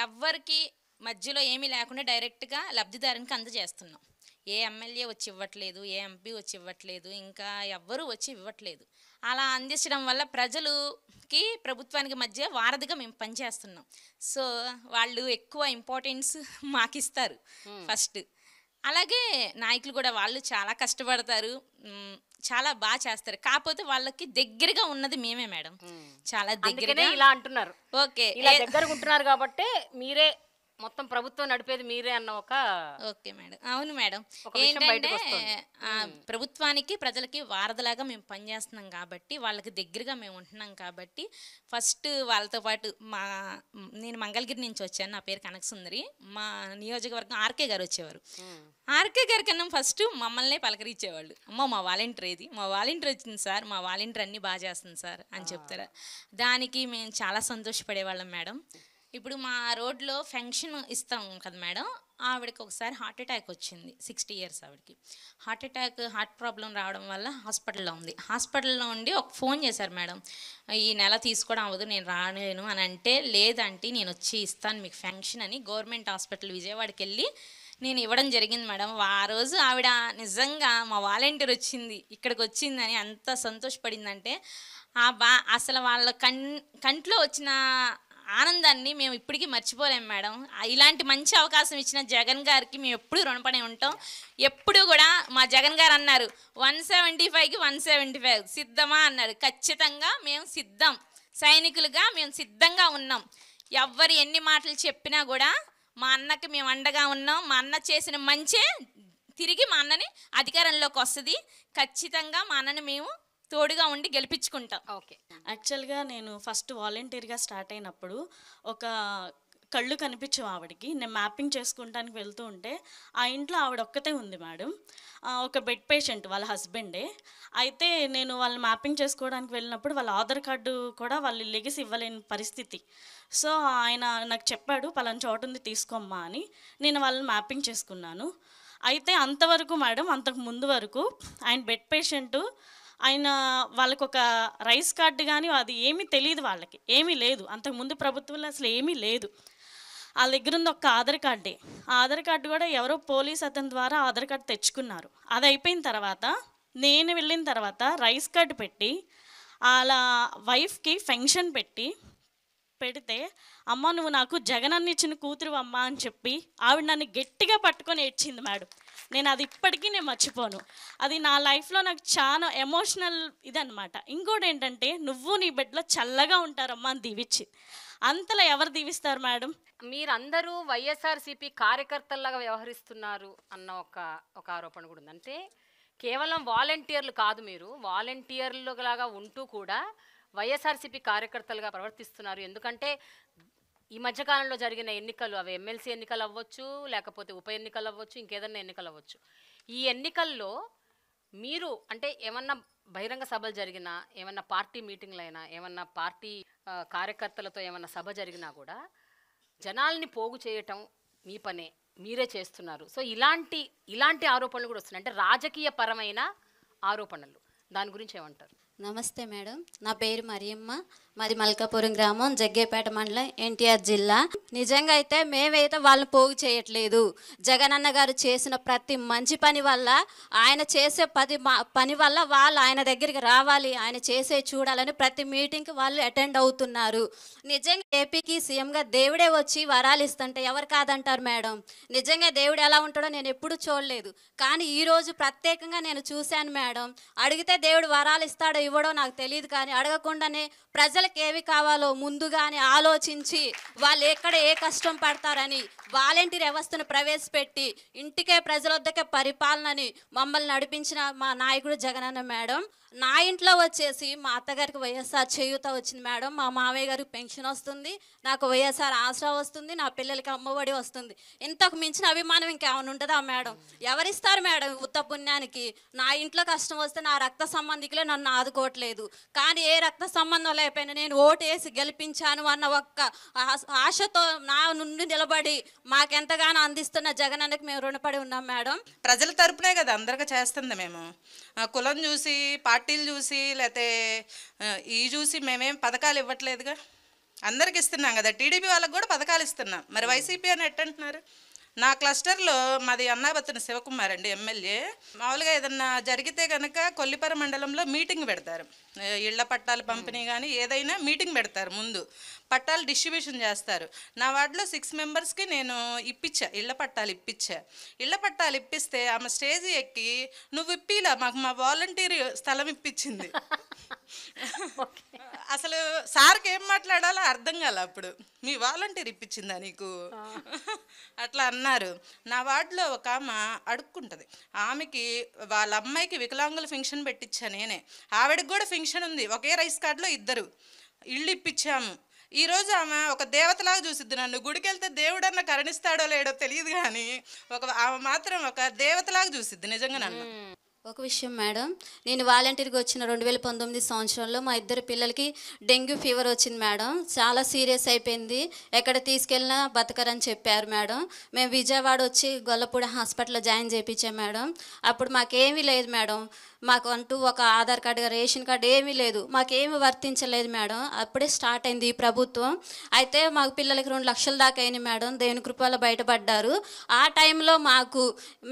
S18: ఎవ్వరికి మధ్యలో ఏమీ లేకుండా డైరెక్ట్గా లబ్ధిదారునికి అందజేస్తున్నాం. ఏ ఎమ్మెల్యే వచ్చి ఇవ్వట్లేదు, ఏ ఎంపీ వచ్చి ఇవ్వట్లేదు, ఇంకా ఎవ్వరూ వచ్చి ఇవ్వట్లేదు. అలా అందించడం వల్ల ప్రజలుకి ప్రభుత్వానికి మధ్య వారధిగా మేము పనిచేస్తున్నాం. సో వాళ్ళు ఎక్కువ ఇంపార్టెన్స్ మాకు ఇస్తారు ఫస్ట్. అలాగే నాయకులు కూడా వాళ్ళు చాలా కష్టపడతారు, చాలా బాగా చేస్తారు. కాకపోతే వాళ్ళకి దగ్గరగా ఉన్నది మేమే మేడం, చాలా దగ్గరగా.
S1: ఇలా అంటున్నారు.
S18: ఓకే,
S1: ఇలా దగ్గరగా ఉంటున్నారు కాబట్టి మీరే మొత్తం ప్రభుత్వం నడిపేది మీరే అన్న ఒక.
S18: ఓకే మేడం, అవును మేడం. ఏంటంటే ప్రభుత్వానికి ప్రజలకి వారధలాగా మేము పనిచేస్తున్నాం కాబట్టి, వాళ్ళకి దగ్గరగా మేము ఉంటున్నాం కాబట్టి ఫస్ట్ వాళ్ళతో పాటు నేను మంగళగిరి నుంచి వచ్చాను, నా పేరు కనకసుందరి. మా నియోజకవర్గం ఆర్కే గారు వచ్చేవారు. ఆర్కే గారి కన్నా ఫస్ట్ మమ్మల్ని పలకరించేవాళ్ళు. అమ్మ మా వాలంటీర్ ఏది, మా వాలంటీర్ వచ్చింది సార్, మా వాలంటీర్ అన్నీ బాగా చేస్తుంది సార్ అని చెప్తారా. దానికి మేము చాలా సంతోషపడేవాళ్ళం మేడం. ఇప్పుడు మా రోడ్లో ఫంక్షన్ ఇస్తాం కదా మేడం, ఆవిడకి ఒకసారి హార్ట్ అటాక్ వచ్చింది. 60 years ఆవిడకి హార్ట్ ప్రాబ్లం రావడం వల్ల హాస్పిటల్లో ఉంది. హాస్పిటల్లో ఉండి ఒక ఫోన్ చేశారు మేడం, ఈ నెల తీసుకోవడం అవ్వదు, నేను రాలేను అని అంటే, లేదంటే నేను వచ్చి ఇస్తాను మీకు ఫంక్షన్ అని గవర్నమెంట్ హాస్పిటల్ విజయవాడకి వెళ్ళి నేను ఇవ్వడం జరిగింది మేడం. ఆ రోజు ఆవిడ నిజంగా మా వాలంటీర్ వచ్చింది ఇక్కడికి వచ్చిందని అంత సంతోషపడిందంటే, అసలు వాళ్ళ కంట్లో వచ్చిన ఆనందాన్ని మేము ఇప్పటికీ మర్చిపోలేము మేడం. ఇలాంటి మంచి అవకాశం ఇచ్చిన జగన్ గారికి మేము ఎప్పుడు రుణపడి ఉంటాం. ఎప్పుడు కూడా మా జగన్ గారు అన్నారు 175కి 175 సిద్ధమా అన్నారు. ఖచ్చితంగా మేము సిద్ధం, సైనికులుగా మేము సిద్ధంగా ఉన్నాం. ఎవ్వరు ఎన్ని మాటలు చెప్పినా కూడా మా అన్నకి మేము అండగా ఉన్నాం. మా అన్న చేసిన మంచే తిరిగి మా అన్నని అధికారంలోకి వస్తుంది. ఖచ్చితంగా మా అన్నని మేము తోడుగా ఉండి గెలిపించుకుంటాం.
S1: ఓకే.
S17: యాక్చువల్గా నేను ఫస్ట్ వాలంటీర్గా స్టార్ట్ అయినప్పుడు ఒక కళ్ళు కనిపించవు ఆవిడకి. నేను మ్యాపింగ్ చేసుకుంటానికి వెళ్తూ ఉంటే ఆ ఇంట్లో ఆవిడ ఒక్కతే ఉంది మేడం. ఒక బెడ్ పేషెంట్ వాళ్ళ హస్బెండే. అయితే నేను వాళ్ళని మ్యాపింగ్ చేసుకోవడానికి వెళ్ళినప్పుడు వాళ్ళ ఆధార్ కార్డు కూడా వాళ్ళు లెగిసి ఇవ్వలేని పరిస్థితి. సో ఆయన నాకు చెప్పాడు పలానా చోట ఉంది తీసుకోమ్మా అని. నేను వాళ్ళని మ్యాపింగ్ చేసుకున్నాను. అయితే అంతవరకు మేడం, అంతకు ముందు వరకు ఆయన బెడ్ పేషెంటు, ఆయన వాళ్ళకు ఒక రైస్ కార్డు కానీ అది ఏమీ తెలియదు, వాళ్ళకి ఏమీ లేదు. అంతకుముందు ప్రభుత్వంలో అసలు ఏమీ లేదు. వాళ్ళ దగ్గర ఉంది ఒక ఆధార్ కార్డే. ఆ ఆధార్ కార్డు కూడా ఎవరో పోలీస్ అతని ద్వారా ఆధార్ కార్డు తెచ్చుకున్నారు. అది అయిపోయిన తర్వాత నేను వెళ్ళిన తర్వాత రైస్ కార్డు పెట్టి వాళ్ళ వైఫ్కి ఫంక్షన్ పెడితే, అమ్మ నువ్వు నాకు జగనన్న ఇచ్చిన కూతురు అమ్మ అని చెప్పి ఆవిడ నన్ను గట్టిగా పట్టుకొని ఏడ్చింది మేడం. నేను అది ఇప్పటికీ నేను మర్చిపోను. అది నా లైఫ్లో నాకు చాలా ఎమోషనల్ ఇదనమాట. ఇంకోటి ఏంటంటే, నువ్వు నీ బిడ్డలో చల్లగా ఉంటారమ్మా అని దీవిచ్చి. అంతలా ఎవరు దీవిస్తారు మేడం?
S1: మీరందరూ వైఎస్ఆర్సీపీ కార్యకర్తల్లాగా వ్యవహరిస్తున్నారు అన్న ఒక ఆరోపణ కూడా ఉంది. అంటే కేవలం వాలంటీర్లు కాదు, మీరు వాలంటీర్లు లాగా ఉంటూ కూడా వైఎస్ఆర్సీపీ కార్యకర్తలుగా ప్రవర్తిస్తున్నారు. ఎందుకంటే ఈ మధ్యకాలంలో జరిగిన ఎన్నికలు, అవి ఎమ్మెల్సీ ఎన్నికలు అవ్వచ్చు, లేకపోతే ఉప ఎన్నికలు అవ్వచ్చు, ఇంకేదన్నా ఎన్నికలు అవ్వచ్చు. ఈ ఎన్నికల్లో మీరు అంటే ఏమన్నా బహిరంగ సభలు జరిగినా, ఏమన్నా పార్టీ మీటింగ్లు అయినా, ఏమన్నా పార్టీ కార్యకర్తలతో ఏమన్నా సభ జరిగినా కూడా జనాల్ని పోగు చేయటం మీ పనే, మీరే చేస్తున్నారు. సో ఇలాంటి ఆరోపణలు కూడా వస్తున్నాయి, అంటే రాజకీయ పరమైన ఆరోపణలు. దాని గురించి ఏమంటారు?
S19: నమస్తే మేడం, నా పేరు మరియమ్మ, మాది మల్కాపురం గ్రామం, జగ్గేపేట మండలం, ఎన్టీఆర్ జిల్లా. నిజంగా అయితే మేమైతే వాళ్ళని పోగు చేయట్లేదు. జగనన్న గారు చేసిన ప్రతి మంచి పని వల్ల, ఆయన చేసే పని వల్ల వాళ్ళు ఆయన దగ్గరికి రావాలి, ఆయన చేసే చూడాలని ప్రతి మీటింగ్కి వాళ్ళు అటెండ్ అవుతున్నారు. నిజంగా ఏపీకి సీఎంగా దేవుడే వచ్చి వరాలు ఇస్తుంటే ఎవరు కాదంటారు మేడం? నిజంగా దేవుడు ఎలా ఉంటాడో నేను ఎప్పుడు చూడలేదు, కానీ ఈరోజు ప్రత్యేకంగా నేను చూశాను మేడం. అడిగితే దేవుడు వరాలు ఇస్తాడో ఇవ్వడో నాకు తెలియదు, కానీ అడగకుండానే ప్రజలకు ఏవి కావాలో ముందుగానే ఆలోచించి వాళ్ళు ఎక్కడ ఏ కష్టం పడతారని వాలంటీర్ వ్యవస్థను ప్రవేశపెట్టి ఇంటికే ప్రజల వద్దకే పరిపాలనని మమ్మల్ని నడిపించిన మా నాయకుడు జగనన్న మేడం. నా ఇంట్లో వచ్చేసి మా అత్తగారికి వైఎస్ఆర్ చేయూత వచ్చింది మేడం, మా మావయ్య గారికి పెన్షన్ వస్తుంది, నాకు వైఎస్ఆర్ ఆసరా వస్తుంది, నా పిల్లలకి అమ్మఒడి వస్తుంది. ఇంతకు మించిన అభిమానం ఇంకేమైనా ఉంటుందా మేడం? ఎవరిస్తారు మేడం ఉత్త పుణ్యానికి? నా ఇంట్లో కష్టం వస్తే నా రక్త సంబంధికులే నన్ను ఆదుకోవట్లేదు, కానీ ఏ రక్త సంబంధం లేకపోయినా నేను ఓటేసి గెలిపించాను అన్న ఒక్క ఆశతో నా నుండి నిలబడి మాకెంతగానో అందిస్తున్న జగనన్నకి మేము రుణపడి ఉన్నాం మేడం.
S20: ప్రజల తరపునే కదా అందరికీ చేస్తుంది. మేము కులం చూసి, పార్టీలు చూసి, లేకపోతే ఈ చూసి మేమేం పథకాలు ఇవ్వట్లేదుగా, అందరికి ఇస్తున్నాం కదా. టీడీపీ వాళ్ళకి కూడా పథకాలు ఇస్తున్నాం, మరి వైసీపీ అని ఎట్టంటున్నారు? నా క్లస్టర్లో మాది అన్నాబత్తున శివకుమార్ అండి, ఎమ్మెల్యే. మామూలుగా ఏదన్నా జరిగితే కనుక కొల్లిపర మండలంలో మీటింగ్ పెడతారు, ఇళ్ల పట్టాలు పంపిణీ కానీ ఏదైనా మీటింగ్ పెడతారు, ముందు పట్టాలు డిస్ట్రిబ్యూషన్ చేస్తారు. నా వార్డులో 6 మెంబర్స్కి నేను ఇప్పించా, ఇళ్ల పట్టాలు ఇప్పించా. ఇళ్ల పట్టాలు ఇప్పిస్తే ఆమె స్టేజ్ ఎక్కి నువ్వు ఇప్పిలా, మాకు మా వాలంటీర్ స్థలం ఇప్పించింది. అసలు సార్కి ఏం మాట్లాడాలో అర్థం కాల. అప్పుడు మీ వాలంటీర్ ఇప్పించిందా నీకు అట్లా అన్నారు. నా వార్డులో ఒక ఆమె అడుక్కుంటుంది, ఆమెకి వాళ్ళ అమ్మాయికి వికలాంగుల ఫంక్షన్ పెట్టించా నేనే, ఆవిడకి కూడా ఫంక్షన్ ఉంది, ఒకే రైస్ కార్డులో 2 ఇళ్ళు ఇప్పించాము. ఈరోజు ఆమె ఒక దేవతలాగా చూసిద్ది నన్ను. గుడికి వెళ్తే దేవుడన్న కరుణిస్తాడో లేడో తెలియదు, కానీ ఆమె మాత్రం ఒక దేవతలాగా చూసిద్ది నిజంగా నన్ను.
S19: ఒక విషయం మేడం, నేను వాలంటీర్గా వచ్చిన 2019 సంవత్సరంలో మా 2 పిల్లలకి డెంగ్యూ ఫీవర్ వచ్చింది మేడం. చాలా సీరియస్ అయిపోయింది, ఎక్కడ తీసుకెళ్ళినా బతకరని చెప్పారు మేడం. మేము విజయవాడ వచ్చి గొల్లపూడి హాస్పిటల్లో జాయిన్ చేయించాం మేడం. అప్పుడు మాకేమీ లేదు మేడం, మాకు అంటూ ఒక ఆధార్ కార్డు, రేషన్ కార్డు ఏమీ లేదు, మాకేమీ వర్తించలేదు మేడం. అప్పుడే స్టార్ట్ అయింది ఈ ప్రభుత్వం. అయితే మాకు పిల్లలకి 2 లక్షల దాకా అయింది మేడం, దేవుని కృపలో బయటపడ్డారు. ఆ టైంలో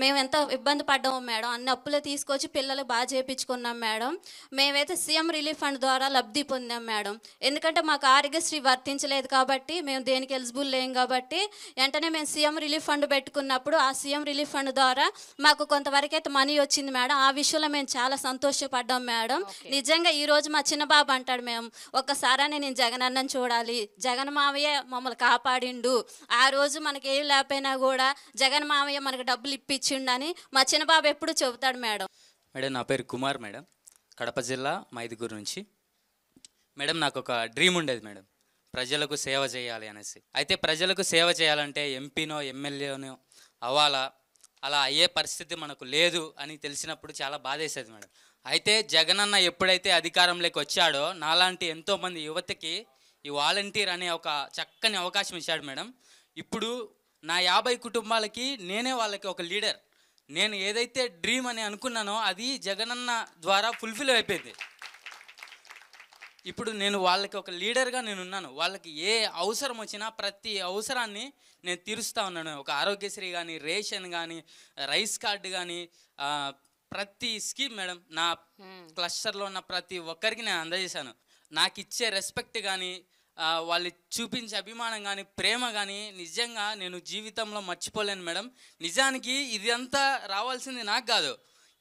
S19: మేము ఎంత ఇబ్బంది పడ్డాము మేడం, అన్ని అప్పులే తీసుకొచ్చి పిల్లలు బాగా చేయించుకున్నాం మేడం. మేమైతే సీఎం రిలీఫ్ ఫండ్ ద్వారా లబ్ధి పొందాం మేడం. ఎందుకంటే మాకు ఆరోగ్యశ్రీ వర్తించలేదు కాబట్టి, మేము దేనికి ఎలిజిబుల్ లేం కాబట్టి, వెంటనే మేము సీఎం రిలీఫ్ ఫండ్ పెట్టుకున్నప్పుడు ఆ సీఎం రిలీఫ్ ఫండ్ ద్వారా మాకు కొంతవరకు అయితే మనీ వచ్చింది మేడం. ఆ విషయంలో మేము చాలా సంతోషపడ్డాం మేడం. నిజంగా ఈరోజు మా చిన్న బాబు అంటాడు, మేము ఒక్కసారి నేను జగనన్నను చూడాలి, జగన్ మావయ్య మమ్మల్ని కాపాడిండు, ఆ రోజు మనకి ఏం లేకపోయినా కూడా జగన్ మావయ్య మనకు డబ్బులు ఇప్పించిండని మా చిన్న బాబు ఎప్పుడు చెబుతాడు మేడం.
S21: మేడం, నా పేరు కుమార్ మేడం, కడప జిల్లా మైదుగూరు నుంచి. మేడం, నాకు ఒక డ్రీమ్ ఉండేది మేడం, ప్రజలకు సేవ చేయాలి అనేసి. అయితే ప్రజలకు సేవ చేయాలంటే ఎంపీనో ఎమ్మెల్యేనో అవ్వాలా, అలా అయ్యే పరిస్థితి మనకు లేదు అని తెలిసినప్పుడు చాలా బాధేసేది మేడం. అయితే జగనన్న ఎప్పుడైతే అధికారంలోకి వచ్చాడో నాలాంటి ఎంతోమంది యువతకి ఈ వాలంటీర్ అనే ఒక చక్కని అవకాశం ఇచ్చాడు మేడం. ఇప్పుడు నా 50 కుటుంబాలకి నేనే వాళ్ళకి ఒక లీడర్. నేను ఏదైతే డ్రీమ్ అని అనుకున్నానో అది జగనన్న ద్వారా ఫుల్ఫిల్ అయిపోయింది. ఇప్పుడు నేను వాళ్ళకి ఒక లీడర్గా నేను ఉన్నాను. వాళ్ళకి ఏ అవసరం వచ్చినా ప్రతి అవసరాన్ని నేను తీరుస్తూ ఉన్నాను. ఒక ఆరోగ్యశ్రీ కానీ, రేషన్ కానీ, రైస్ కార్డు కానీ, ప్రతి స్కీమ్ మేడం నా క్లస్టర్లో ఉన్న ప్రతి ఒక్కరికి నేను అందజేశాను. నాకు ఇచ్చే రెస్పెక్ట్ కానీ, వాళ్ళు చూపించే అభిమానం కానీ, ప్రేమ కానీ నిజంగా నేను జీవితంలో మర్చిపోలేను మేడం. నిజానికి ఇది రావాల్సింది నాకు కాదు,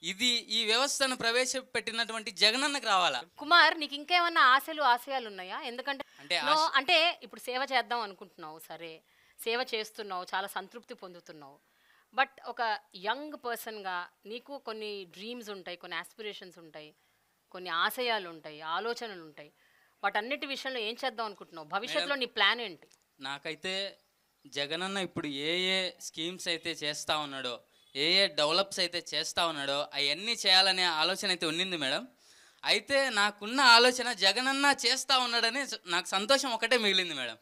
S21: ఇది ఈ వ్యవస్థను ప్రవేశపెట్టినటువంటి జగనన్నకు రావాలా.
S1: కుమార్, నీకు ఇంకేమన్నా ఆశయాలు ఉన్నాయా? ఎందుకంటే ఇప్పుడు సేవ చేద్దాం అనుకుంటున్నావు, సరే సేవ చేస్తున్నావు, చాలా సంతృప్తి పొందుతున్నావు, బట్ ఒక యంగ్ పర్సన్గా నీకు కొన్ని డ్రీమ్స్ ఉంటాయి, కొన్ని ఆస్పిరేషన్స్ ఉంటాయి, కొన్ని ఆశయాలు ఉంటాయి, ఆలోచనలు ఉంటాయి. వాటన్నిటి విషయంలో ఏం చేద్దాం అనుకుంటున్నావు? భవిష్యత్తులో నీ ప్లాన్ ఏంటి?
S21: నాకైతే జగనన్న ఇప్పుడు ఏ ఏ స్కీమ్స్ అయితే చేస్తూ ఉన్నాడో, ఏ ఏ డెవలప్స్ అయితే చేస్తూ ఉన్నాడో అవన్నీ చేయాలనే ఆలోచన అయితే ఉండింది మేడం. అయితే నాకున్న ఆలోచన జగనన్న చేస్తూ ఉన్నాడని నాకు సంతోషం ఒకటే మిగిలింది మేడం.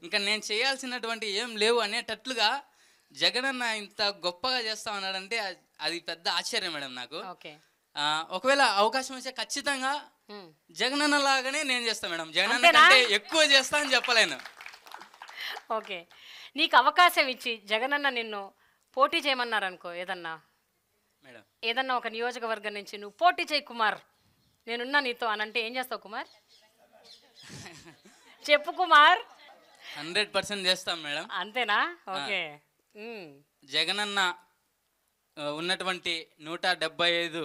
S21: ఇంకా నేను చేయాల్సినటువంటి ఏం లేవు అనేటట్లుగా జగనన్న ఇంత గొప్పగా చేస్తూ ఉన్నాడంటే అది పెద్ద ఆశ్చర్యం మేడం నాకు. ఒకవేళ అవకాశం వస్తే ఖచ్చితంగా జగనన్న లాగానే నేను చేస్తాను మేడం. జగనన్న కంటే ఎక్కువ చేస్తా అని చెప్పలేను.
S1: ఓకే, నీకు అవకాశం ఇచ్చి జగనన్న నిన్ను పోటీ చేయమన్నారు అనుకో,
S21: మేడం
S1: ఏదన్నా ఒక నియోజకవర్గం నుంచి నువ్వు పోటీ చేయి కుమార్, నేనున్నా నీతో అని అంటే ఏం చేస్తావు కుమార్? చెప్పు కుమార్.
S21: 100% చేస్తాం మేడం.
S1: అంతేనా? ఓకే.
S21: జగనన్న ఉన్నటువంటి 175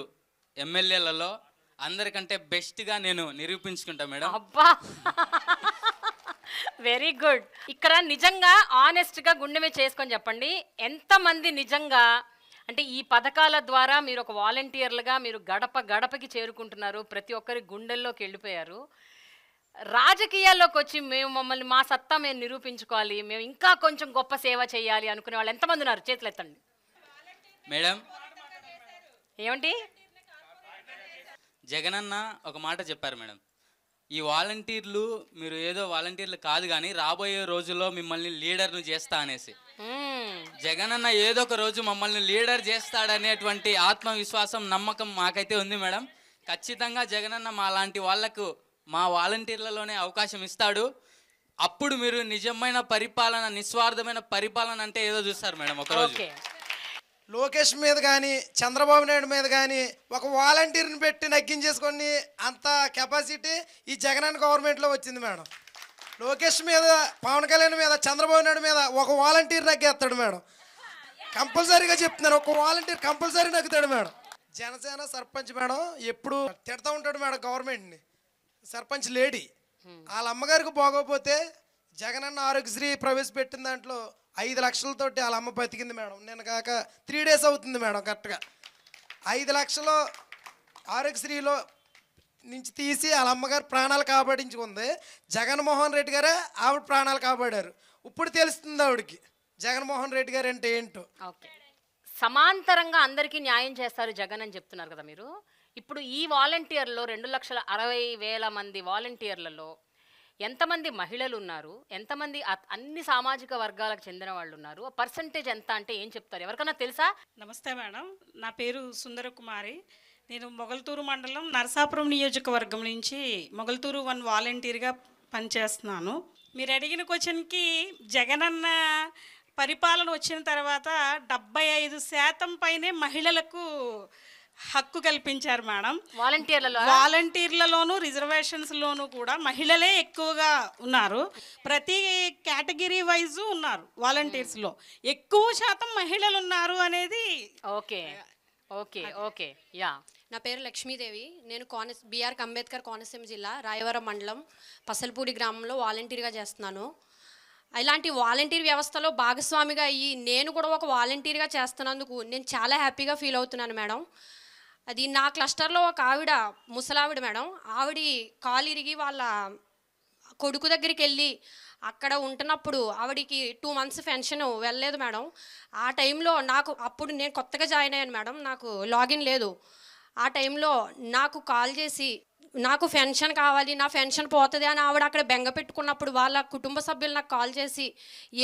S21: ఎమ్మెల్యేలలో అందరికంటే బెస్ట్గా నేను నిరూపించుకుంటా మేడం.
S1: అబ్బా, వెరీ గుడ్. ఇక్కడ నిజంగా ఆనెస్ట్గా గుండె మీద చేసుకొని చెప్పండి, ఎంతమంది నిజంగా అంటే ఈ పథకాల ద్వారా మీరు ఒక వాలంటీర్లుగా మీరు గడప గడపకి చేరుకుంటున్నారు, ప్రతి ఒక్కరి గుండెల్లోకి వెళ్ళిపోయారు. రాజకీయాల్లోకి వచ్చి మమ్మల్ని మా సత్తా మేము నిరూపించుకోవాలి, మేము ఇంకా కొంచెం గొప్ప సేవ చేయాలి అనుకునే వాళ్ళు ఎంతమంది ఉన్నారు? చేతులు ఎత్తండి
S21: మేడం.
S1: ఏమండి?
S21: జగనన్న ఒక మాట చెప్పారు మేడం, ఈ వాలంటీర్లు మీరు ఏదో వాలంటీర్లు కాదు కానీ రాబోయే రోజుల్లో మిమ్మల్ని లీడర్ను చేస్తా అనేసి. జగనన్న ఏదో ఒక రోజు మమ్మల్ని లీడర్ చేస్తాడనేటువంటి ఆత్మవిశ్వాసం, నమ్మకం మాకైతే ఉంది మేడం. ఖచ్చితంగా జగనన్న మా లాంటి వాళ్లకు మా వాలంటీర్లలోనే అవకాశం ఇస్తాడు. అప్పుడు మీరు నిజమైన పరిపాలన, నిస్వార్థమైన పరిపాలన అంటే ఏదో చూస్తారు మేడం ఒకరోజు.
S10: లోకేష్ మీద కానీ చంద్రబాబు నాయుడు మీద కానీ ఒక వాలంటీర్ని పెట్టి నగ్గించేసుకొని అంత కెపాసిటీ ఈ జగనన్న గవర్నమెంట్లో వచ్చింది మేడం. లోకేష్ మీద, పవన్ కళ్యాణ్ మీద, చంద్రబాబు నాయుడు మీద ఒక వాలంటీర్ నగ్గేస్తాడు మేడం. కంపల్సరీగా చెప్తున్నాను, ఒక వాలంటీర్ కంపల్సరీ నగ్గుతాడు మేడం. జనసేన సర్పంచ్ మేడం ఎప్పుడు తిడతా ఉంటాడు మేడం గవర్నమెంట్ని. సర్పంచ్ లేడీ వాళ్ళ అమ్మగారికి బాగోపోతే జగనన్న ఆరోగ్యశ్రీ ప్రవేశపెట్టిన దాంట్లో 5 లక్షలతోటి వాళ్ళ అమ్మ బతికింది మేడం. నేను కాక 3 days అవుతుంది మేడం. కరెక్ట్గా 5 లక్షలు ఆరోగ్యశ్రీలో నుంచి తీసి వాళ్ళ అమ్మగారు ప్రాణాలు కాపాడించుకుంది. జగన్మోహన్ రెడ్డి గారే ఆవిడ ప్రాణాలు కాపాడారు. ఇప్పుడు తెలుస్తుంది ఆవిడకి జగన్మోహన్ రెడ్డి గారు అంటే ఏంటో.
S1: ఓకే, సమాంతరంగా అందరికీ న్యాయం చేస్తారు జగన్ అని చెప్తున్నారు కదా మీరు. ఇప్పుడు ఈ వాలంటీర్లో 2,60,000 మంది వాలంటీర్లలో ఎంతమంది మహిళలు ఉన్నారు, ఎంతమంది అన్ని సామాజిక వర్గాలకు చెందిన వాళ్ళు ఉన్నారు, పర్సంటేజ్ ఎంత అంటే ఏం చెప్తారు? ఎవరికైనా తెలుసా?
S3: నమస్తే మేడం, నా పేరు సుందరకుమారి. నేను మొగల్తూరు మండలం నరసాపురం నియోజకవర్గం నుంచి మొగల్తూరు 1 వాలంటీర్గా పనిచేస్తున్నాను. మీరు అడిగిన క్వశ్చన్కి, జగనన్న పరిపాలన వచ్చిన తర్వాత 75% పైనే మహిళలకు హక్కు కల్పించారు మేడం. వాలంటీర్లలోనూ రిజర్వేషన్స్లోనూ కూడా మహిళలే ఎక్కువగా ఉన్నారు. ప్రతి కేటగిరీ వైజు ఉన్నారు వాలంటీర్స్లో, ఎక్కువ శాతం మహిళలు ఉన్నారు అనేది.
S1: Okay okay okay yeah.
S22: నా పేరు లక్ష్మీదేవి. నేను బిఆర్ అంబేద్కర్ కోనసీమ జిల్లా రాయవరం మండలం పసలపూడి గ్రామంలో వాలంటీర్గా చేస్తున్నాను. ఇలాంటి వాలంటీర్ వ్యవస్థలో భాగస్వామిగా అయ్యి నేను కూడా ఒక వాలంటీర్గా చేస్తున్నందుకు నేను చాలా హ్యాపీగా ఫీల్ అవుతున్నాను మేడం. అది నా క్లస్టర్లో ఒక ఆవిడ, ముసలావిడ మేడం, ఆవిడ కాలు ఇరిగి వాళ్ళ కొడుకు దగ్గరికి వెళ్ళి అక్కడ ఉంటున్నప్పుడు ఆవిడికి 2 months పెన్షన్ వెళ్ళలేదు మేడం. ఆ టైంలో నాకు, అప్పుడు నేను కొత్తగా జాయిన్ అయ్యాను మేడం, నాకు లాగిన్ లేదు. ఆ టైంలో నాకు కాల్ చేసి నాకు పెన్షన్ కావాలి, నా పెన్షన్ పోతుంది అని ఆవిడ అక్కడ బెంగ పెట్టుకున్నప్పుడు వాళ్ళ కుటుంబ సభ్యులు నాకు కాల్ చేసి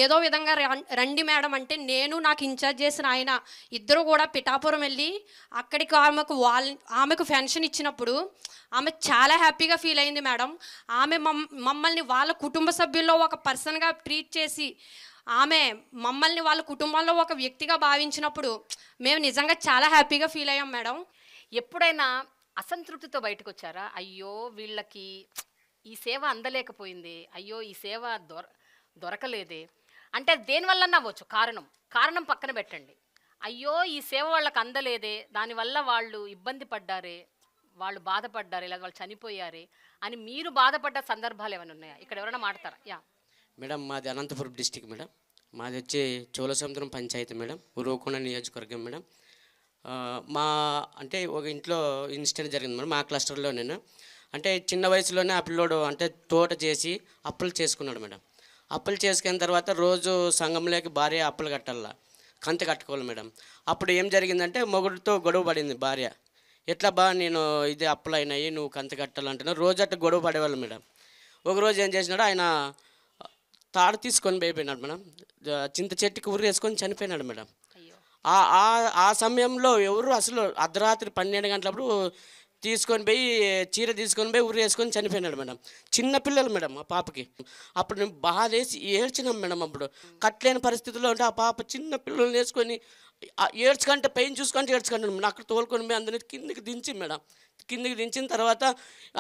S22: ఏదో విధంగా రండి మేడం అంటే, నేను నాకు ఇన్ఛార్జ్ చేసిన ఆయన ఇద్దరు కూడా పిఠాపురం వెళ్ళి అక్కడికి ఆమెకు పెన్షన్ ఇచ్చినప్పుడు ఆమె చాలా హ్యాపీగా ఫీల్ అయింది మేడం. ఆమె మమ్మల్ని వాళ్ళ కుటుంబ సభ్యుల్లో ఒక పర్సన్గా ట్రీట్ చేసి ఆమె మమ్మల్ని వాళ్ళ కుటుంబంలో ఒక వ్యక్తిగా భావించినప్పుడు మేము నిజంగా చాలా హ్యాపీగా ఫీల్ అయ్యాం మేడం.
S1: ఎప్పుడైనా అసంతృప్తితో బయటకు వచ్చారా? అయ్యో వీళ్ళకి ఈ సేవ అందలేకపోయింది, అయ్యో ఈ సేవ దొరకలేదే అంటే దేనివల్ల అవ్వచ్చు, కారణం పక్కన పెట్టండి. అయ్యో ఈ సేవ వాళ్ళకి అందలేదే, దానివల్ల వాళ్ళు ఇబ్బంది పడ్డారే, వాళ్ళు బాధపడ్డారు, ఇలా వాళ్ళు చనిపోయారే అని మీరు బాధపడ్డ సందర్భాలు ఏమైనా ఉన్నాయా? ఇక్కడ ఎవరైనా మాట్లాడతారా? యా
S23: మేడం, మాది అనంతపురం డిస్టిక్ మేడం.
S5: మాది వచ్చి చోళసముద్రం పంచాయతీ మేడం, ఉరవకొండ నియోజకవర్గం మేడం. మా అంటే ఒక ఇంట్లో ఇన్సిడెంట్ జరిగింది మేడం, మా క్లస్టర్లో. నేను అంటే చిన్న వయసులోనే ఆ పిల్లోడు అంటే తోట చేసి అప్పులు చేసుకున్నాడు మేడం. అప్పులు చేసుకున్న తర్వాత రోజు సంఘంలోకి భార్య అప్పులు కట్టాల, కంత కట్టుకోవాలి మేడం. అప్పుడు ఏం జరిగిందంటే మొగుడితో గొడవ పడింది భార్య. ఎట్లా బా నేను ఇది అప్పులు అయినాయి, నువ్వు కంత కట్టాలంటున్నావు, రోజు అట్లా గొడవ పడేవాళ్ళు మేడం. ఒకరోజు ఏం చేసినాడు, ఆయన తాడు తీసుకొని పోయిపోయినాడు మేడం, చింత చెట్టుకి ఉరి వేసుకొని చనిపోయినాడు మేడం. ఆ సమయంలో ఎవరు అసలు అర్ధరాత్రి 12 గంటలప్పుడు తీసుకొని పోయి చీర తీసుకొని పోయి ఉరి వేసుకొని చనిపోయినాడు మేడం. చిన్న పిల్లలు మేడం ఆ పాపకి. అప్పుడు నేను బాధ వేసి ఏడ్చినాం మేడం. అప్పుడు కట్టలేని పరిస్థితుల్లో ఉంటే ఆ పాప చిన్న పిల్లల్ని వేసుకొని ఏడ్చుకుంటే పెయిన్ చూసుకుంటే ఏడ్చుకుంటాను మేడం. అక్కడ తోలుకొని పోయి అందరినీ కిందికి దించి మేడం. కిందికి దించిన తర్వాత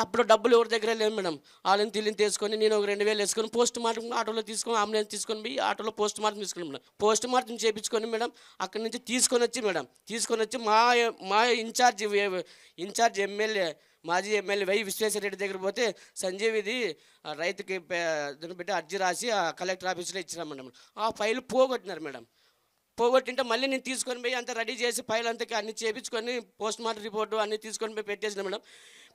S5: అప్పుడు డబ్బులు ఎవరి దగ్గర లేవు మేడం. వాళ్ళని తిల్లిని తీసుకొని నేను ఒక 2000 వేసుకొని పోస్ట్ మార్టం ఆటోలో తీసుకొని అంబులెన్స్ తీసుకొని పోయి ఆటోలో పోస్ట్ మార్టం తీసుకున్నాం మేడం. పోస్ట్ మార్టం చేయించుకొని మేడం అక్కడి నుంచి తీసుకొని వచ్చి మా ఇన్ఛార్జ్ ఎమ్మెల్యే మాజీ ఎమ్మెల్యే వై విశ్వేశ్వరరెడ్డి దగ్గర పోతే సంజీవ్ ఇది రైతుకి దాన్ని పెట్టి అర్జీ రాసి ఆ కలెక్టర్ ఆఫీస్లో ఇచ్చినాం మేడం. ఆ ఫైల్ పోగొట్టినారు మేడం. పోగొట్టింటే మళ్ళీ నేను తీసుకొని పోయి అంతా రెడీ చేసి ఫైల్ అంతా అన్ని చేయించుకొని పోస్ట్ మార్టం రిపోర్టు అన్నీ తీసుకొని పోయి పెట్టేసిన మేడం.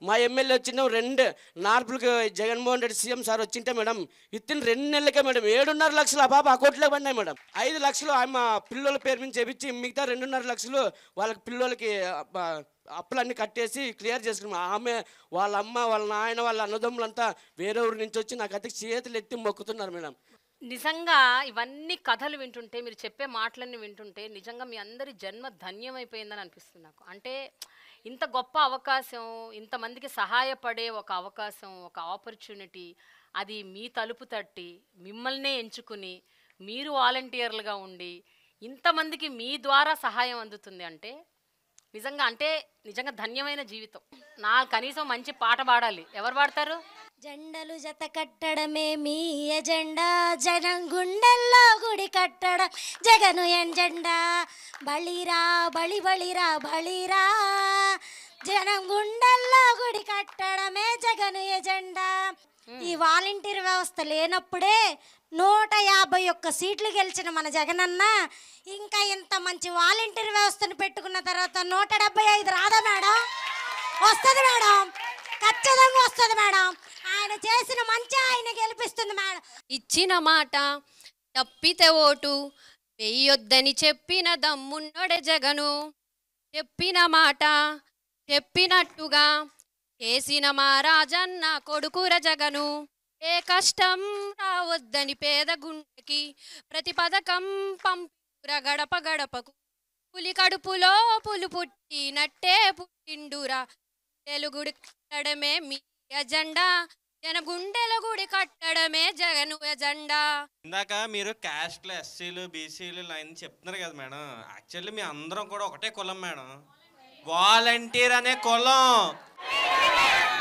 S5: మా ఎమ్మెల్యే వచ్చిన 2 నార్పులకి జగన్మోహన్ రెడ్డి సీఎం సార్ వచ్చింటే మేడం విత్తిన 2 నెలలకే మేడం 7.5 లక్షలు ఆ పాప అకౌంట్లో పడినాయి మేడం. 5 లక్షలు ఆమె పిల్లల పేరు మీద చేపించి మిగతా 2.5 లక్షలు వాళ్ళకి పిల్లలకి అప్పులన్నీ కట్టేసి క్లియర్ చేసుకున్నాం. ఆమె వాళ్ళ అమ్మ వాళ్ళ నాయన వాళ్ళ అన్నదమ్ములంతా వేరే ఊరి నుంచి వచ్చి నాకు అతికి చేతులు ఎత్తి మొక్కుతున్నారు మేడం.
S1: నిజంగా ఇవన్నీ కథలు వింటుంటే, మీరు చెప్పే మాటలన్నీ వింటుంటే నిజంగా మీ అందరి జన్మ ధన్యమైపోయిందని అనిపిస్తుంది నాకు. అంటే ఇంత గొప్ప అవకాశం, ఇంతమందికి సహాయపడే ఒక అవకాశం, ఒక ఆపర్చునిటీ, అది మీ తలుపు తట్టి మిమ్మల్నే ఎంచుకుని మీరు వాలంటీర్లుగా ఉండి ఇంతమందికి మీ ద్వారా సహాయం అందుతుంది అంటే నిజంగా ధన్యమైన జీవితం. నా కనీసం మంచి పాట పాడాలి. ఎవరు పాడతారు?
S6: జెండలు జత కట్టడమే మీ ఎజెండా, జనం గుండెల్లో గుడి కట్టడం జగను ఎజెండా. బలిరా బలి బలిరా బలిరా, జనం గుండెల్లో గుడి కట్టడమే జగను ఎజెండా. ఈ వాలంటీర్ వ్యవస్థ లేనప్పుడే 151 సీట్లు గెలిచిన మన జగనన్న ఇంకా ఇంత మంచి వాలంటీర్ వ్యవస్థను పెట్టుకున్న తర్వాత 175 రాదా మేడం? వస్తుంది మేడం, ఖచ్చితంగా వస్తుంది మేడం. ఆయన చేసిన మంచి ఆయన గెలిపిస్తుంది మేడం.
S22: ఇచ్చిన మాట తప్పితే ఓటు వెయ్యొద్దని చెప్పిన దమ్మున్నోడే జగను. చెప్పిన మాట చెప్పినట్టుగా చేసిన మా రాజన్న కొడుకుర జగను. ఏ కష్టం రావద్దని పేద గుండెకి ప్రతి పథకం పంపిరా గడప గడపకు. పులి కడుపులో పులు పుట్టినట్టే పుట్టిండురా. తెలుగుడి కట్టడమే మీ ఎజెండా, జన గుండెల గుడి కట్టడమే జగను ఎజెండా.
S16: ఇందాక మీరు క్యాస్ట్లు ఎస్సీలు బీసీలు లైన్ చెప్తున్నారు కదా మేడం. యాక్చువల్లీ మీ అందరం కూడా ఒకటే కులం మేడం, వాలంటీర్ అనే కులం.